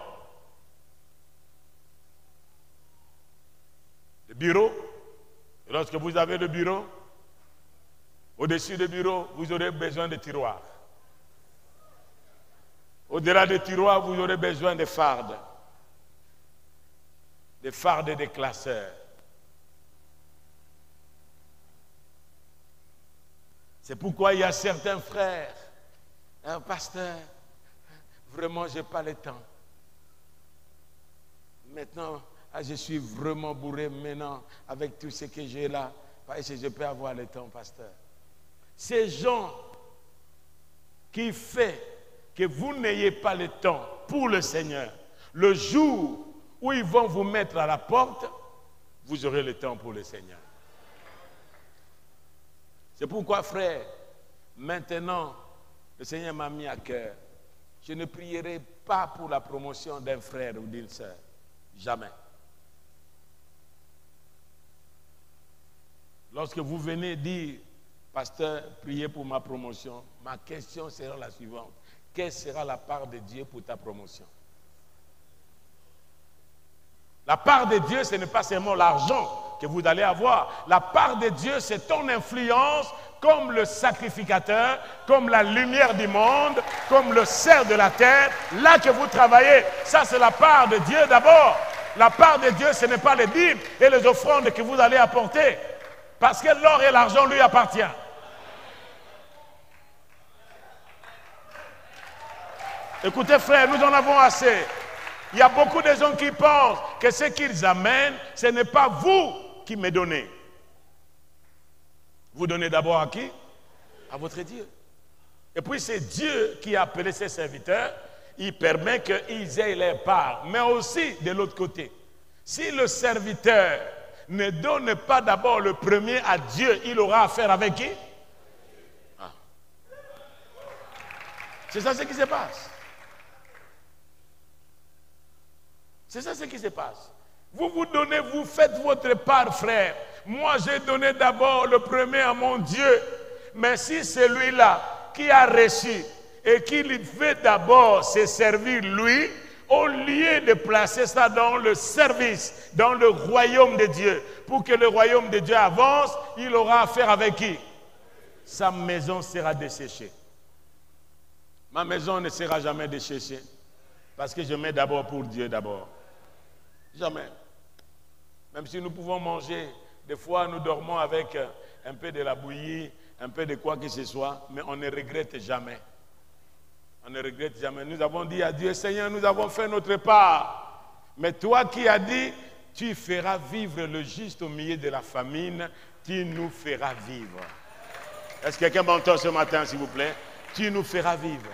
le bureau. Et lorsque vous avez le bureau, au-dessus du bureau, vous aurez besoin de tiroirs. Au-delà des tiroirs, vous aurez besoin de fardes. Des fardes et des classeurs. C'est pourquoi il y a certains frères, un pasteur, vraiment, je n'ai pas le temps. Maintenant, je suis vraiment bourré maintenant avec tout ce que j'ai là. Est-ce que je peux avoir le temps, pasteur? Ces gens qui font que vous n'ayez pas le temps pour le Seigneur, le jour où ils vont vous mettre à la porte, vous aurez le temps pour le Seigneur. C'est pourquoi, frère, maintenant, le Seigneur m'a mis à cœur. Je ne prierai pas pour la promotion d'un frère ou d'une sœur. Jamais. Lorsque vous venez dire, pasteur, priez pour ma promotion, ma question sera la suivante. Quelle sera la part de Dieu pour ta promotion? La part de Dieu, ce n'est pas seulement l'argent que vous allez avoir. La part de Dieu, c'est ton influence comme le sacrificateur, comme la lumière du monde, comme le cerf de la terre. Là que vous travaillez, ça c'est la part de Dieu d'abord. La part de Dieu, ce n'est pas les dîmes et les offrandes que vous allez apporter. Parce que l'or et l'argent lui appartiennent. Écoutez frère, nous en avons assez. Il y a beaucoup de gens qui pensent que ce qu'ils amènent, ce n'est pas vous qui me donnez. Vous donnez d'abord à qui? À votre Dieu. Et puis c'est Dieu qui a appelé ses serviteurs. Il permet qu'ils aient leur part. Mais aussi de l'autre côté, si le serviteur ne donne pas d'abord le premier à Dieu, il aura affaire avec qui? Ah. C'est ça ce qui se passe. C'est ça ce qui se passe. Vous vous donnez, vous faites votre part, frère. Moi, j'ai donné d'abord le premier à mon Dieu. Mais si celui-là qui a reçu et qui lui fait d'abord se servir lui, au lieu de placer ça dans le service, dans le royaume de Dieu, pour que le royaume de Dieu avance, il aura affaire avec qui? sa maison sera desséchée. Ma maison ne sera jamais desséchée. Parce que je mets d'abord pour Dieu d'abord. Jamais. Même si nous pouvons manger, des fois nous dormons avec un peu de la bouillie, un peu de quoi que ce soit, mais on ne regrette jamais. On ne regrette jamais. Nous avons dit à Dieu, Seigneur, nous avons fait notre part. Mais toi qui as dit, tu feras vivre le juste au milieu de la famine, tu nous feras vivre. Est-ce que quelqu'un m'entend ce matin, s'il vous plaît? Tu nous feras vivre.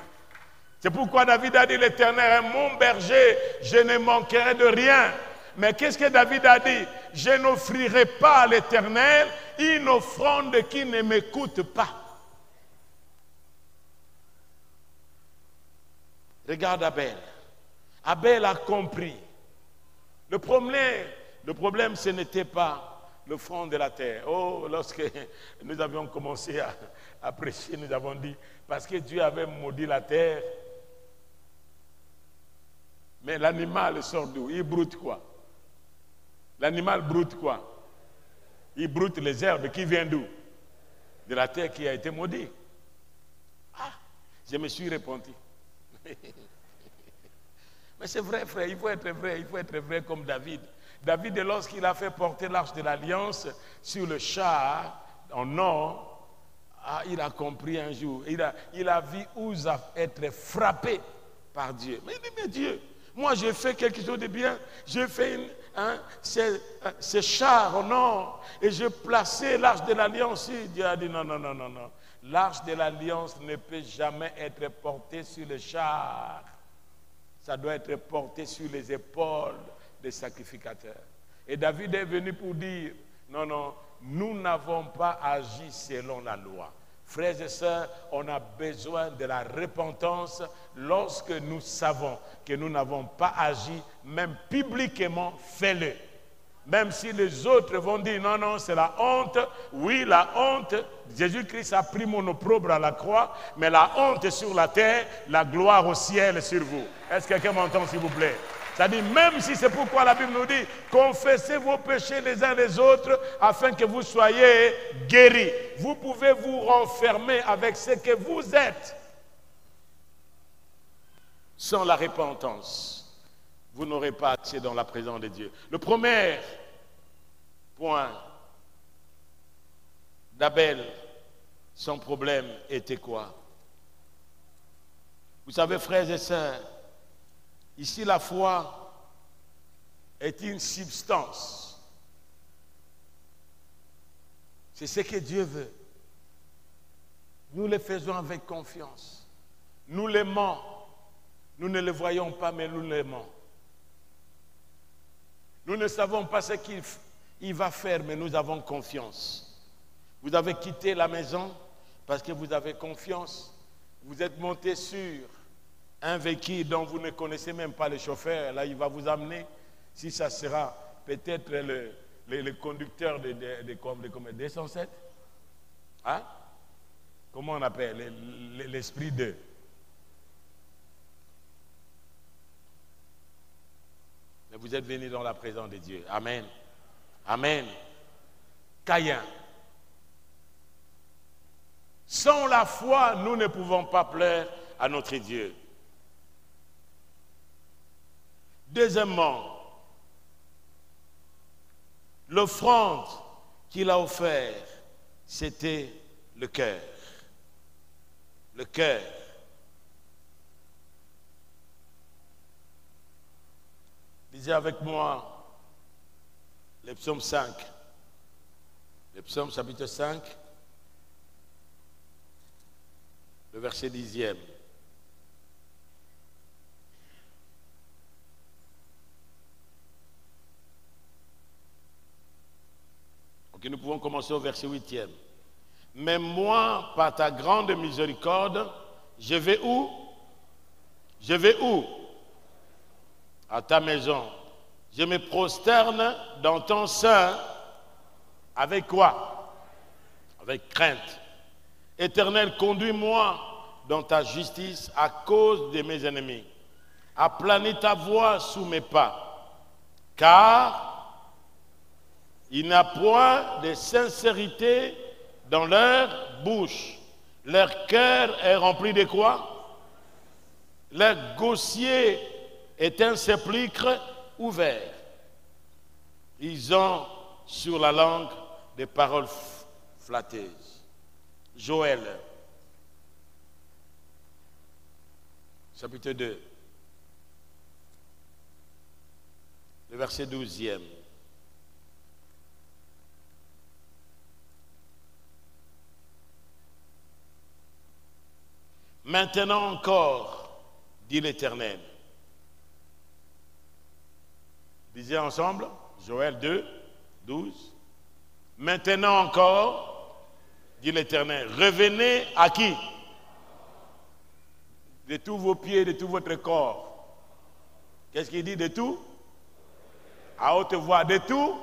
C'est pourquoi David a dit, l'Éternel est mon berger, je ne manquerai de rien. Mais qu'est-ce que David a dit? Je n'offrirai pas à l'Éternel une offrande qui ne m'écoute pas. Regarde Abel. Abel a compris. Le problème, ce n'était pas le front de la terre. Oh, lorsque nous avions commencé à prêcher, nous avons dit, parce que Dieu avait maudit la terre, mais l'animal sort d'où? Il broute quoi? L'animal broute quoi? Il broute les herbes qui viennent d'où? De la terre qui a été maudite. Ah, je me suis repenti. Mais c'est vrai, frère, il faut être vrai comme David. David, lorsqu'il a fait porter l'arche de l'Alliance sur le char en or, il a compris un jour, il a vu Uza être frappé par Dieu. Mais il dit, mais Dieu, moi j'ai fait quelque chose de bien, j'ai fait ce char en or et j'ai placé l'arche de l'Alliance. Dieu a dit non. L'arche de l'Alliance ne peut jamais être portée sur le char. Ça doit être porté sur les épaules des sacrificateurs. Et David est venu pour dire, non, nous n'avons pas agi selon la loi. Frères et sœurs, on a besoin de la repentance lorsque nous savons que nous n'avons pas agi, même publiquement, fais-le. Même si les autres vont dire, non, c'est la honte. Oui, la honte. Jésus-Christ a pris mon opprobre à la croix, mais la honte sur la terre, la gloire au ciel sur vous. Est-ce que quelqu'un m'entend, s'il vous plaît? C'est-à-dire, même si c'est pourquoi la Bible nous dit, confessez vos péchés les uns les autres, afin que vous soyez guéris. Vous pouvez vous renfermer avec ce que vous êtes. Sans la repentance, vous n'aurez pas accès dans la présence de Dieu. Le premier point d'Abel, son problème était quoi? Vous savez, frères et sœurs, ici la foi est une substance. C'est ce que Dieu veut. Nous le faisons avec confiance. Nous l'aimons. Nous ne le voyons pas, mais nous l'aimons. Nous ne savons pas ce qu'il va faire, mais nous avons confiance. Vous avez quitté la maison parce que vous avez confiance. Vous êtes monté sur un véhicule dont vous ne connaissez même pas le chauffeur. Là, il va vous amener. Si ça sera peut-être le conducteur de 207. Hein? Comment on appelle? L'esprit de... Mais vous êtes venus dans la présence de Dieu. Amen. Amen. Caïn. Sans la foi, nous ne pouvons pas plaire à notre Dieu. Deuxièmement, l'offrande qu'il a offerte, c'était le cœur. Le cœur. Lisez avec moi le psaume 5. Le psaume chapitre 5, le verset 10e. Ok, nous pouvons commencer au verset 8e. Mais moi, par ta grande miséricorde, je vais où? Je vais où? À ta maison. Je me prosterne dans ton sein. Avec quoi? Avec crainte. Éternel, conduis-moi dans ta justice à cause de mes ennemis. Aplanis ta voie sous mes pas. Car il n'y a point de sincérité dans leur bouche. Leur cœur est rempli de quoi? Leur gosier est un sépulcre ouvert. Ils ont sur la langue des paroles flatteuses. Joël, chapitre 2, le verset 12e. Maintenant encore, dit l'Éternel. Lisez ensemble, Joël 2, 12. Maintenant encore, dit l'Éternel, revenez à qui? De tous vos pieds, de tout votre corps. Qu'est-ce qu'il dit de tout? À haute voix, de tout.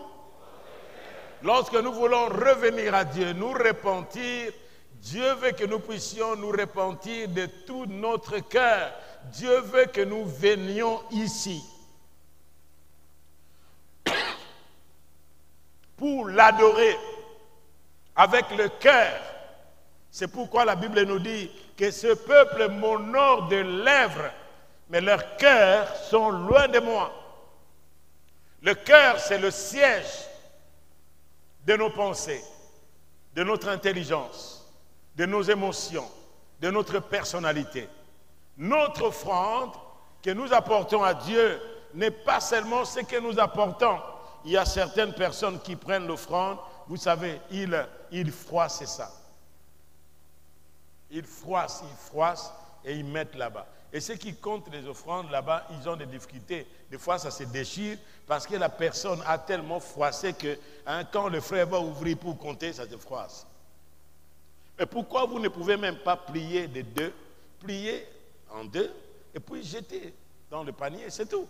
Lorsque nous voulons revenir à Dieu, nous repentir, Dieu veut que nous puissions nous repentir de tout notre cœur. Dieu veut que nous venions ici pour l'adorer avec le cœur. C'est pourquoi la Bible nous dit que ce peuple m'honore de lèvres, mais leurs cœurs sont loin de moi. Le cœur, c'est le siège de nos pensées, de notre intelligence, de nos émotions, de notre personnalité. Notre offrande que nous apportons à Dieu n'est pas seulement ce que nous apportons. Il y a certaines personnes qui prennent l'offrande, vous savez, ils froissent ça. Ils froissent et ils mettent là-bas. Et ceux qui comptent les offrandes là-bas, ils ont des difficultés. Des fois, ça se déchire parce que la personne a tellement froissé que quand le frère va ouvrir pour compter, ça se froisse. Mais pourquoi vous ne pouvez même pas plier de deux, plier en deux et puis jeter dans le panier, c'est tout.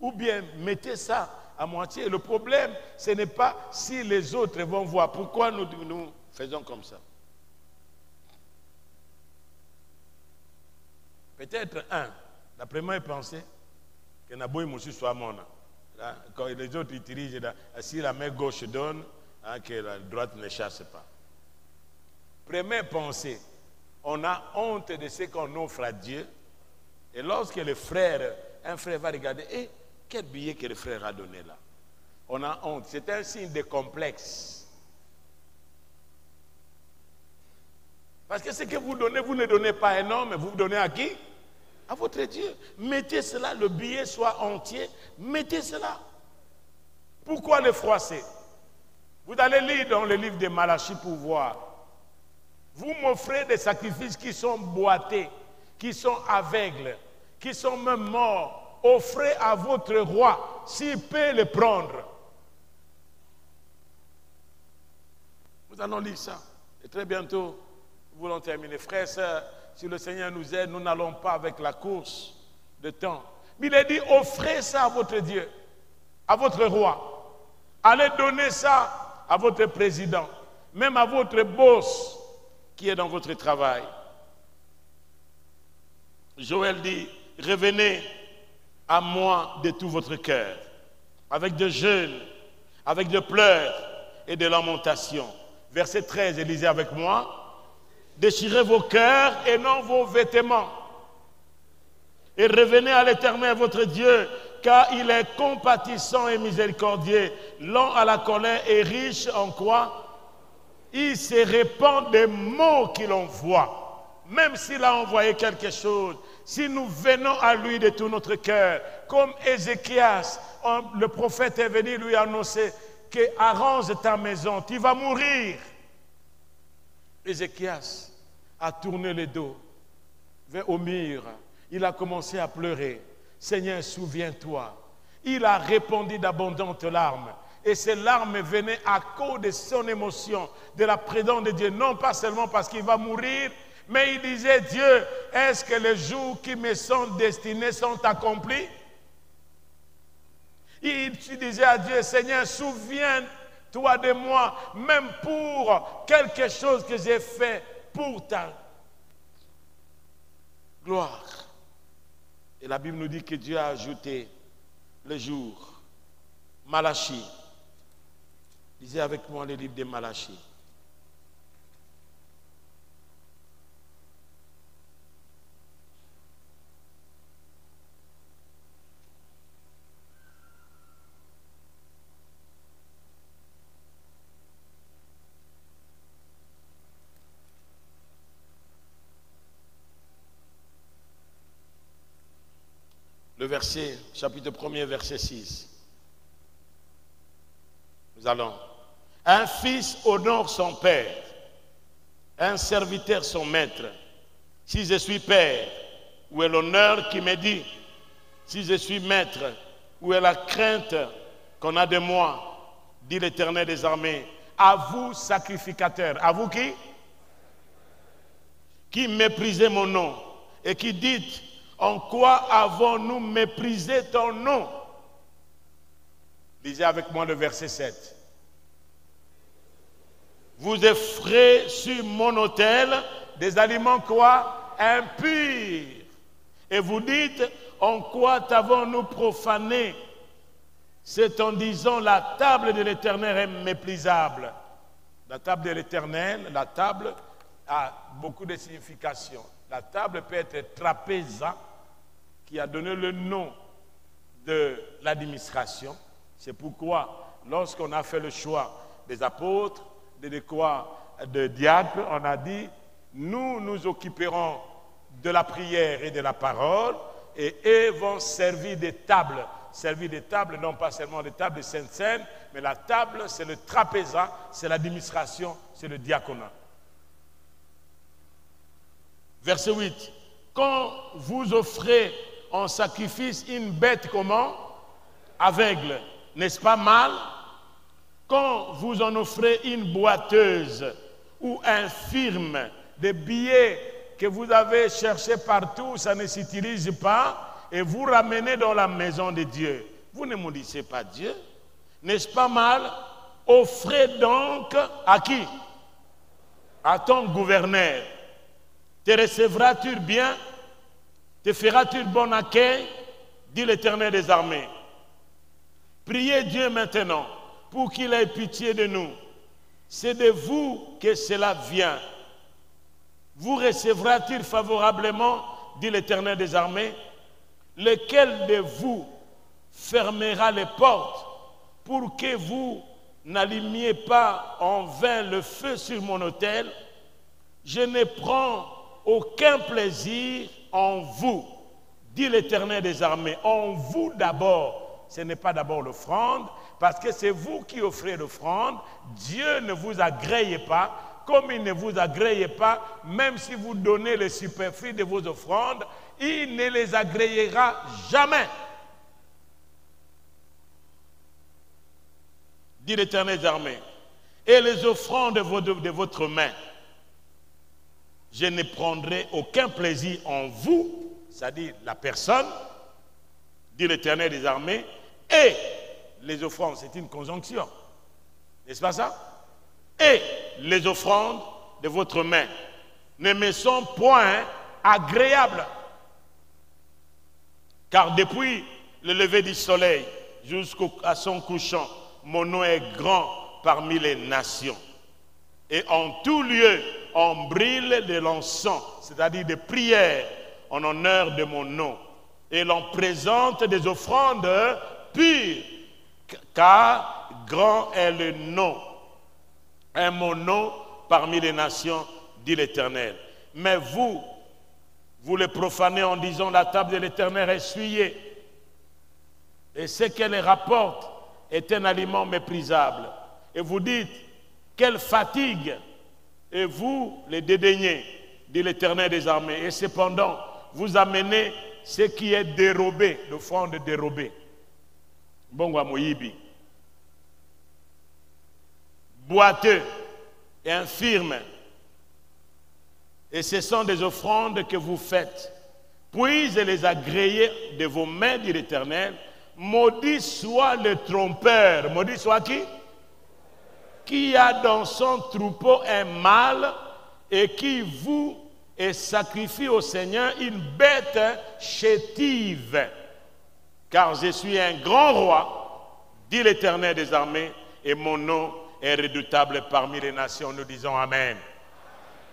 Ou bien mettez ça à moitié. Le problème, ce n'est pas si les autres vont voir. Pourquoi nous faisons comme ça? Peut-être d'après moi, pensée que Naboui Moussi soit mon. Quand les autres utilisent, si la main gauche donne, que la droite ne chasse pas. Première pensée, on a honte de ce qu'on offre à Dieu. Et lorsque un frère va regarder, quel billet que le frère a donné là? On a honte. C'est un signe de complexe. Parce que ce que vous donnez, vous ne donnez pas un homme, mais vous donnez à qui? À votre Dieu. Mettez cela, le billet soit entier, mettez cela. Pourquoi le froisser? Vous allez lire dans le livre de Malachie pour voir. Vous m'offrez des sacrifices qui sont boités, qui sont aveugles, qui sont même morts. Offrez à votre roi, s'il peut les prendre. Nous allons lire ça. Et très bientôt, nous voulons terminer. Frères et sœurs, si le Seigneur nous aide, nous n'allons pas avec la course de temps. Mais il a dit, offrez ça à votre Dieu, à votre roi. Allez donner ça à votre président, même à votre boss qui est dans votre travail. Joël dit, revenez à moi de tout votre cœur, avec de jeûnes, avec de pleurs et de lamentations. Verset 13, lisez avec moi. Déchirez vos cœurs et non vos vêtements. Et revenez à l'Éternel votre Dieu, car il est compatissant et miséricordieux, lent à la colère et riche en quoi? Il se répand des mots qu'il envoie. Même s'il a envoyé quelque chose, si nous venons à lui de tout notre cœur, comme Ézéchias, le prophète est venu lui annoncer que arrange ta maison, tu vas mourir. Ézéchias a tourné le dos vers au mur. Il a commencé à pleurer. Seigneur, souviens-toi. Il a répandu d'abondantes larmes. Et ces larmes venaient à cause de son émotion, de la présence de Dieu. Non pas seulement parce qu'il va mourir, mais il disait, Dieu, est-ce que les jours qui me sont destinés sont accomplis? Il disait à Dieu, Seigneur, souviens-toi de moi, même pour quelque chose que j'ai fait pour ta gloire. Et la Bible nous dit que Dieu a ajouté le jour. Malachie. Lisez avec moi le livre de Malachie. verset, chapitre 1er, verset 6. Nous allons. Un fils honore son père, un serviteur son maître. Si je suis père, où est l'honneur qui me dit? Si je suis maître, où est la crainte qu'on a de moi? Dit l'Éternel des armées. À vous, sacrificateurs. À vous qui méprisez mon nom et qui dites, en quoi avons-nous méprisé ton nom? Lisez avec moi le verset 7. Vous offrez sur mon autel des aliments quoi? Impurs. Et vous dites, en quoi t'avons-nous profané? C'est en disant, la table de l'Éternel est méprisable. La table de l'Éternel, la table a beaucoup de significations. La table peut être trapéza, qui a donné le nom de l'administration. C'est pourquoi, lorsqu'on a fait le choix des apôtres, de diacres, on a dit, nous nous occuperons de la prière et de la parole, et eux vont servir des tables. Servir des tables, non pas seulement des tables de Sainte-Seine, mais la table, c'est le trapéza, c'est l'administration, c'est le diaconat. Verset 8. Quand vous offrez en sacrifice une bête comment? Aveugle, n'est-ce pas mal? Quand vous en offrez une boiteuse ou infirme, des billets que vous avez cherchés partout, ça ne s'utilise pas, et vous ramenez dans la maison de Dieu, vous ne maudissez pas Dieu? N'est-ce pas mal? Offrez donc à qui? À ton gouverneur. Te recevras-tu bien? Te feras-tu bon accueil? Dit l'Éternel des armées. Priez Dieu maintenant pour qu'il ait pitié de nous. C'est de vous que cela vient. Vous recevra-t-il favorablement? Dit l'Éternel des armées. Lequel de vous fermera les portes pour que vous n'allumez pas en vain le feu sur mon autel? Je ne prends aucun plaisir en vous, dit l'Éternel des armées. En vous d'abord, ce n'est pas d'abord l'offrande, parce que c'est vous qui offrez l'offrande. Dieu ne vous agrée pas, comme il ne vous agrée pas, même si vous donnez le superflu de vos offrandes, il ne les agréera jamais. Dit l'Éternel des armées. Et les offrandes de votre main, je ne prendrai aucun plaisir en vous, c'est-à-dire la personne, dit l'Éternel des armées, et les offrandes, c'est une conjonction, n'est-ce pas ça? Et les offrandes de votre main ne me sont point agréables. Car depuis le lever du soleil jusqu'à son couchant, mon nom est grand parmi les nations. Et en tout lieu, on brûle de l'encens, c'est-à-dire des prières en honneur de mon nom. Et l'on présente des offrandes pures, car grand est le nom. Et mon nom parmi les nations, dit l'Éternel. Mais vous le profanez en disant la table de l'Éternel est souillée. Et ce qu'elle rapporte est un aliment méprisable. Et vous dites, quelle fatigue! Et vous les dédaignez, dit l'Éternel des armées. Et cependant, vous amenez ce qui est dérobé, l'offrande dérobée. Bongo Moyibi. Boiteux et infirme. Et ce sont des offrandes que vous faites. Puis les agréez de vos mains, dit l'Éternel. Maudit soit le trompeur. Maudit soit qui? Qui a dans son troupeau un mâle et qui vous et sacrifie au Seigneur une bête chétive. Car je suis un grand roi, dit l'Éternel des armées, et mon nom est redoutable parmi les nations. Nous disons Amen.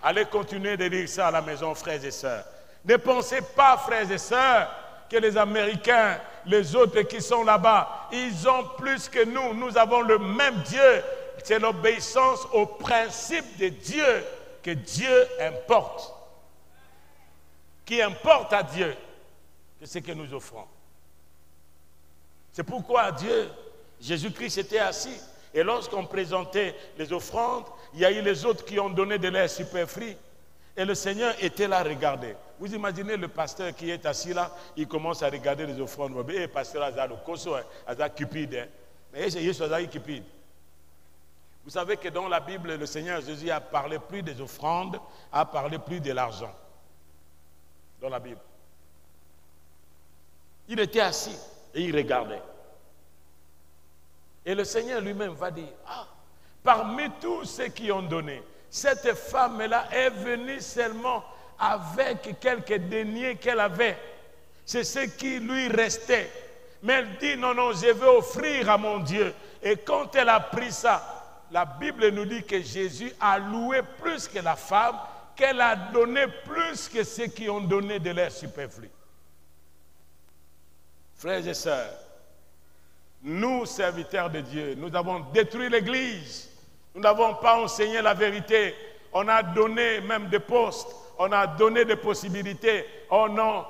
Allez continuer de lire ça à la maison, frères et sœurs. Ne pensez pas, frères et sœurs, que les Américains, les autres qui sont là-bas, ils ont plus que nous. Nous avons le même Dieu. C'est l'obéissance au principe de Dieu que Dieu importe. Qui importe à Dieu que ce que nous offrons. C'est pourquoi Dieu, Jésus-Christ était assis. Et lorsqu'on présentait les offrandes, il y a eu les autres qui ont donné de l'air superflu. Et le Seigneur était là à regarder. Vous imaginez le pasteur qui est assis là, il commence à regarder les offrandes. Et le pasteur a le koso, a cupide. Mais il cupide. Vous savez que dans la Bible, le Seigneur Jésus a parlé plus des offrandes, a parlé plus de l'argent. Dans la Bible. Il était assis et il regardait. Et le Seigneur lui-même va dire, parmi tous ceux qui ont donné, cette femme-là est venue seulement avec quelques deniers qu'elle avait. C'est ce qui lui restait. Mais elle dit, non, je vais offrir à mon Dieu. Et quand elle a pris ça, la Bible nous dit que Jésus a loué plus que la femme, qu'elle a donné plus que ceux qui ont donné de l'air superflu. Frères et sœurs, nous, serviteurs de Dieu, nous avons détruit l'Église. Nous n'avons pas enseigné la vérité. On a donné même des postes. On a donné des possibilités. Oh non,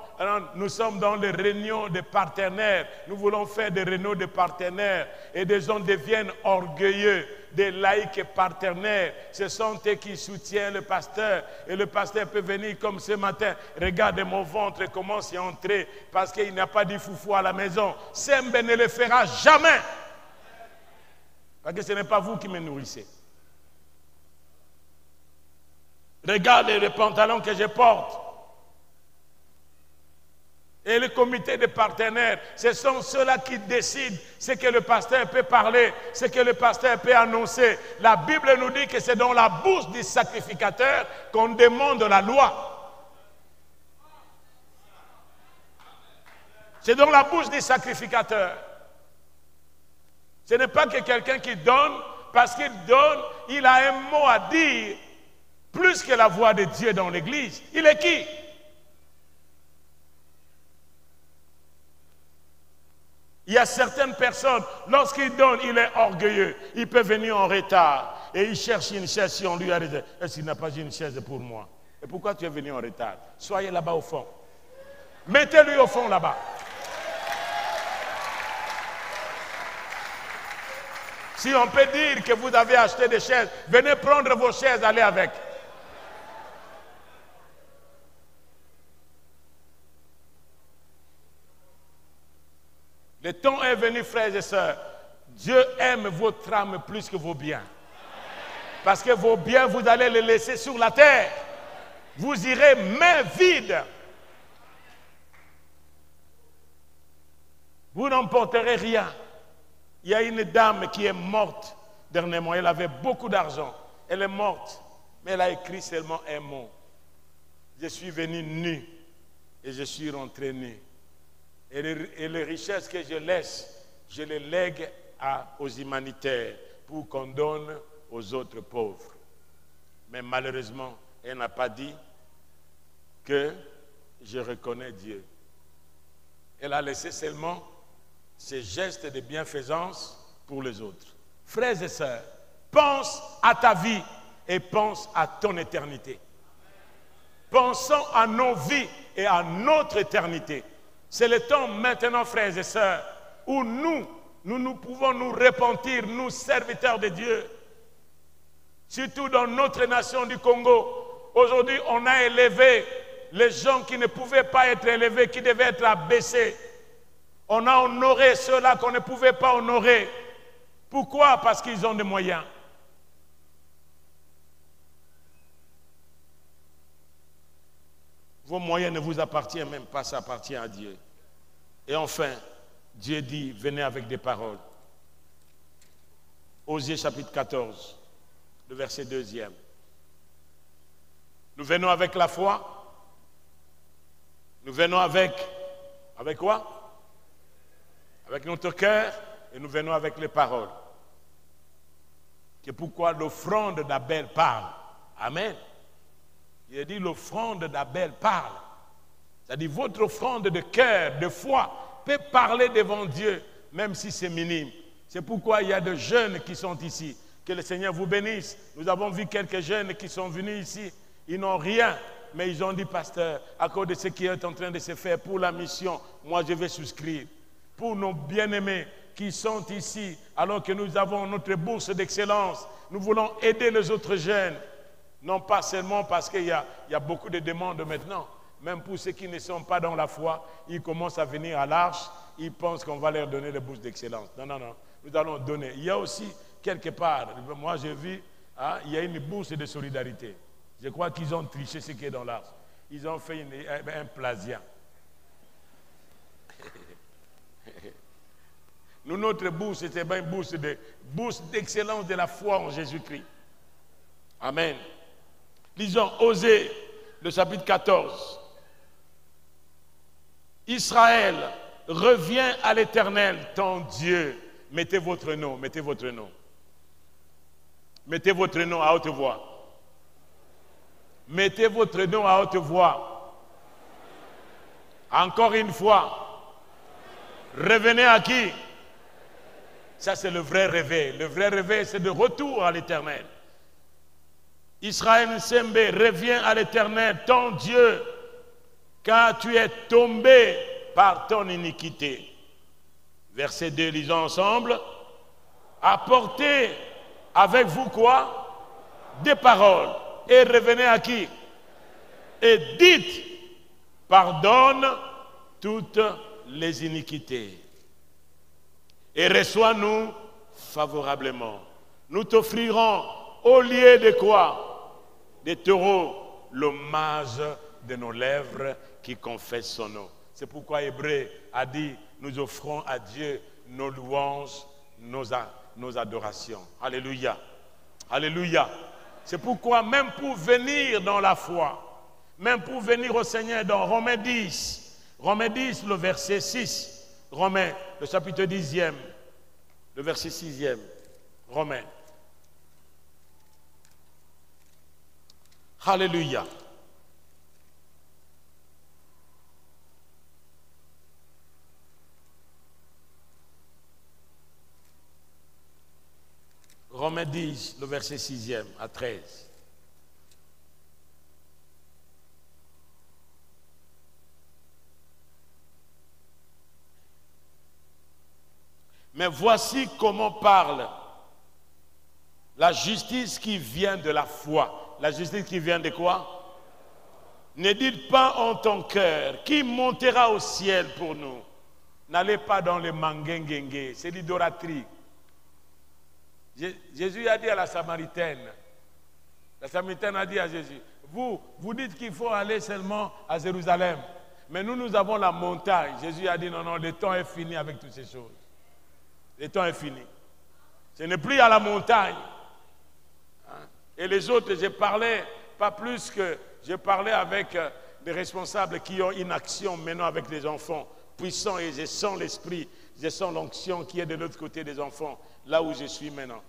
nous sommes dans les réunions de partenaires. Nous voulons faire des réunions de partenaires. Et des gens deviennent orgueilleux, des laïcs partenaires. Ce sont eux qui soutiennent le pasteur. Et le pasteur peut venir comme ce matin. Regardez mon ventre comment c'est entré. Parce qu'il n'y a pas de foufou à la maison. Sembe ne le fera jamais. Parce que ce n'est pas vous qui me nourrissez. Regardez les pantalons que je porte. Et le comité de partenaires, ce sont ceux-là qui décident ce que le pasteur peut parler, ce que le pasteur peut annoncer. La Bible nous dit que c'est dans la bouche du sacrificateur qu'on demande la loi. C'est dans la bouche du sacrificateur. Ce n'est pas que quelqu'un qui donne, parce qu'il donne, il a un mot à dire. Plus que la voix de Dieu dans l'église. Il est qui? Il y a certaines personnes, lorsqu'il donne, il est orgueilleux. Il peut venir en retard et il cherche une chaise. Si on lui a dit, est-ce qu'il n'a pas une chaise pour moi? Et pourquoi tu es venu en retard? Soyez là-bas au fond. Mettez-lui au fond là-bas. Si on peut dire que vous avez acheté des chaises, venez prendre vos chaises, allez avec. Le temps est venu, frères et sœurs. Dieu aime votre âme plus que vos biens. Parce que vos biens, vous allez les laisser sur la terre. Vous irez main vide. Vous n'emporterez rien. Il y a une dame qui est morte dernièrement. Elle avait beaucoup d'argent. Elle est morte. Mais elle a écrit seulement un mot. Je suis venu nu et je suis rentré nu. Et les richesses que je laisse, je les lègue aux humanitaires pour qu'on donne aux autres pauvres. Mais malheureusement, elle n'a pas dit que je reconnais Dieu. Elle a laissé seulement ses gestes de bienfaisance pour les autres. Frères et sœurs, pense à ta vie et pense à ton éternité. Pensons à nos vies et à notre éternité. C'est le temps maintenant, frères et sœurs, où nous pouvons nous repentir, nous serviteurs de Dieu. Surtout dans notre nation du Congo. Aujourd'hui, on a élevé les gens qui ne pouvaient pas être élevés, qui devaient être abaissés. On a honoré ceux-là qu'on ne pouvait pas honorer. Pourquoi? Parce qu'ils ont des moyens. Vos moyens ne vous appartiennent même pas, ça appartient à Dieu. Et enfin, Dieu dit, venez avec des paroles. Osée chapitre 14, le verset 2e. Nous venons avec la foi. Nous venons avec quoi? Avec notre cœur, et nous venons avec les paroles. C'est pourquoi l'offrande d'Abel parle. Amen. Il a dit l'offrande d'Abel parle. C'est-à-dire votre offrande de cœur, de foi, peut parler devant Dieu, même si c'est minime. C'est pourquoi il y a des jeunes qui sont ici. Que le Seigneur vous bénisse. Nous avons vu quelques jeunes qui sont venus ici. Ils n'ont rien, mais ils ont dit, pasteur, à cause de ce qui est en train de se faire pour la mission, moi je vais souscrire. pour nos bien-aimés qui sont ici, alors que nous avons notre bourse d'excellence. Nous voulons aider les autres jeunes, non pas seulement parce qu'il y a beaucoup de demandes maintenant, même pour ceux qui ne sont pas dans la foi, ils commencent à venir à l'Arche, ils pensent qu'on va leur donner les bourses d'excellence. Non, non, non, nous allons donner. Il y a aussi, quelque part, moi j'ai vu, hein, il y a une bourse de solidarité. Je crois qu'ils ont triché ce qui est dans l'Arche. Ils ont fait un plagiat. Nous, notre bourse, c'était bien une bourse d'excellence de la foi en Jésus-Christ. Amen. Lisons Osée, le chapitre 14. Israël, reviens à l'Éternel, ton Dieu. Mettez votre nom, mettez votre nom. Mettez votre nom à haute voix. Mettez votre nom à haute voix. Encore une fois. Revenez à qui? Ça, c'est le vrai réveil. Le vrai réveil, c'est de retour à l'Éternel. Israël Nsembe, reviens à l'Éternel, ton Dieu, car tu es tombé par ton iniquité. Verset 2, lisons ensemble. Apportez avec vous quoi? Des paroles. Et revenez à qui? Et dites, pardonne toutes les iniquités. Et reçois-nous favorablement. Nous t'offrirons au lieu de quoi? Des taureaux, l'hommage de nos lèvres qui confessent son nom. C'est pourquoi Hébreu a dit, nous offrons à Dieu nos louanges, nos adorations. Alléluia. Alléluia. C'est pourquoi même pour venir dans la foi, même pour venir au Seigneur dans Romains 10, le verset 6, Romains, le chapitre 10e, le verset 6e, Romains. Alléluia. Romains 10, le verset 6e à 13. Mais voici comment parle la justice qui vient de la foi. La justice qui vient de quoi? Ne dites pas en ton cœur, qui montera au ciel pour nous? N'allez pas dans le mangengengue, c'est l'idolâtrie. Jésus a dit à la Samaritaine a dit à Jésus, vous dites qu'il faut aller seulement à Jérusalem, mais nous avons la montagne. Jésus a dit, non, non, le temps est fini avec toutes ces choses. Le temps est fini. Ce n'est plus à la montagne. Et les autres, je parlais pas plus que je parlais avec des responsables qui ont une action maintenant avec les enfants puissants, et je sens l'esprit, je sens l'onction qui est de l'autre côté des enfants, là où je suis maintenant.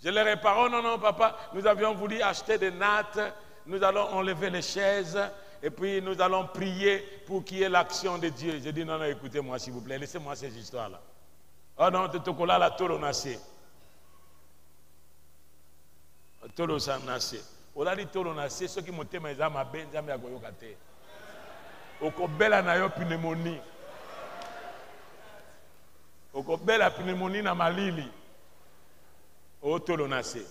Je leur ai parlé, oh non, non, papa, nous avions voulu acheter des nattes, nous allons enlever les chaises, et puis nous allons prier pour qu'il y ait l'action de Dieu. J'ai dit, non, non, écoutez-moi s'il vous plaît, laissez-moi ces histoires-là. Oh non, te tokola la tolo nase. Tolo sa nase. Ola di tolo nase, ceux qui m'ont témoin eza mabe, nzambe akoyoka te. Okobela na yo pneumonie. Okobela pneumonie na malili. O tolo nase.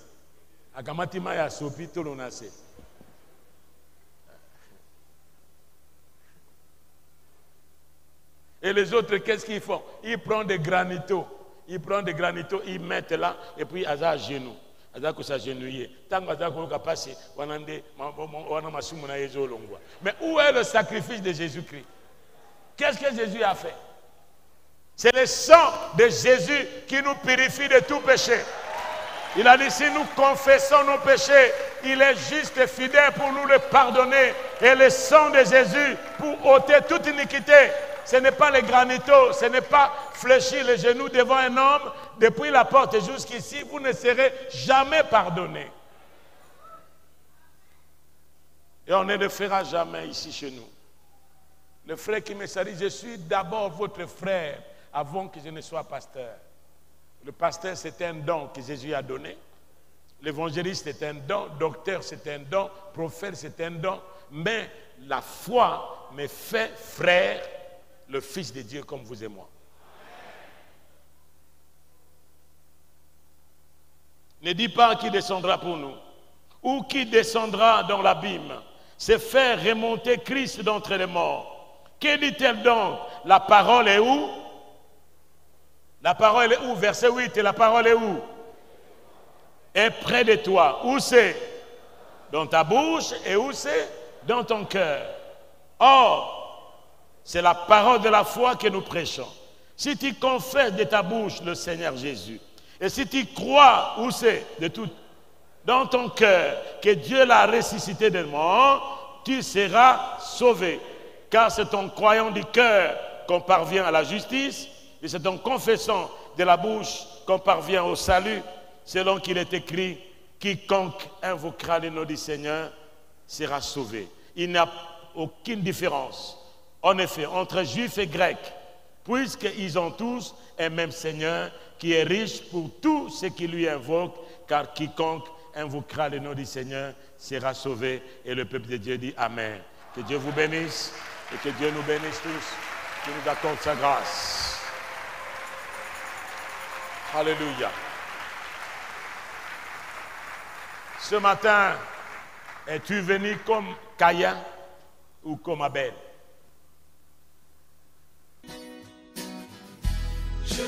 Akamati maya sopi tolo nase. Et les autres, qu'est-ce qu'ils font? Ils prennent des granitos. Ils mettent là, et puis ils à genoux. Ils ont s'agenouiller. Tant qu'ils passent, mais où est le sacrifice de Jésus-Christ? Qu'est-ce que Jésus a fait? C'est le sang de Jésus qui nous purifie de tout péché. Il a dit, si nous confessons nos péchés, il est juste et fidèle pour nous les pardonner. Et le sang de Jésus pour ôter toute iniquité. Ce n'est pas les granitos, ce n'est pas fléchir les genoux devant un homme, depuis la porte jusqu'ici, vous ne serez jamais pardonné. Et on ne le fera jamais ici chez nous. Le frère qui me salue, je suis d'abord votre frère avant que je ne sois pasteur. Le pasteur, c'est un don que Jésus a donné. L'évangéliste, c'est un don. Docteur, c'est un don. Prophète, c'est un don. Mais la foi me fait frère le Fils de Dieu comme vous et moi. Ne dis pas qui descendra pour nous ou qui descendra dans l'abîme. C'est faire remonter Christ d'entre les morts. Que dit-elle donc? La parole est où? La parole est où? Verset 8, et la parole est où? Est près de toi. Où c'est? Dans ta bouche, et où c'est? Dans ton cœur. Or, c'est la parole de la foi que nous prêchons. Si tu confesses de ta bouche le Seigneur Jésus, et si tu crois, où c'est? De tout, dans ton cœur, que Dieu l'a ressuscité des morts, tu seras sauvé. Car c'est en croyant du cœur qu'on parvient à la justice, et c'est en confessant de la bouche qu'on parvient au salut, selon qu'il est écrit, quiconque invoquera le nom du Seigneur sera sauvé. Il n'y a aucune différence, en effet, entre juifs et grecs, puisqu'ils ont tous un même Seigneur qui est riche pour tous ceux qui lui invoquent, car quiconque invoquera le nom du Seigneur sera sauvé. Et le peuple de Dieu dit Amen. Que Dieu vous bénisse et que Dieu nous bénisse tous, qu'il nous accorde sa grâce. Alléluia. Ce matin, es-tu venu comme Caïn ou comme Abel? Je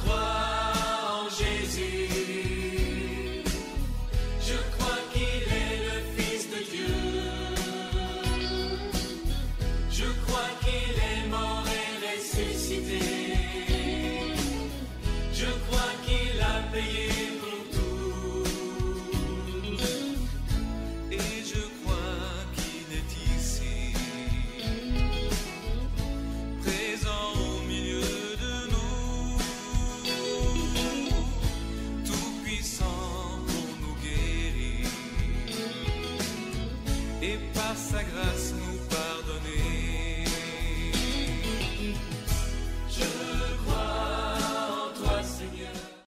crois en Jésus, je crois qu'il est le Fils de Dieu, je crois qu'il est mort et ressuscité, je crois qu'il a payé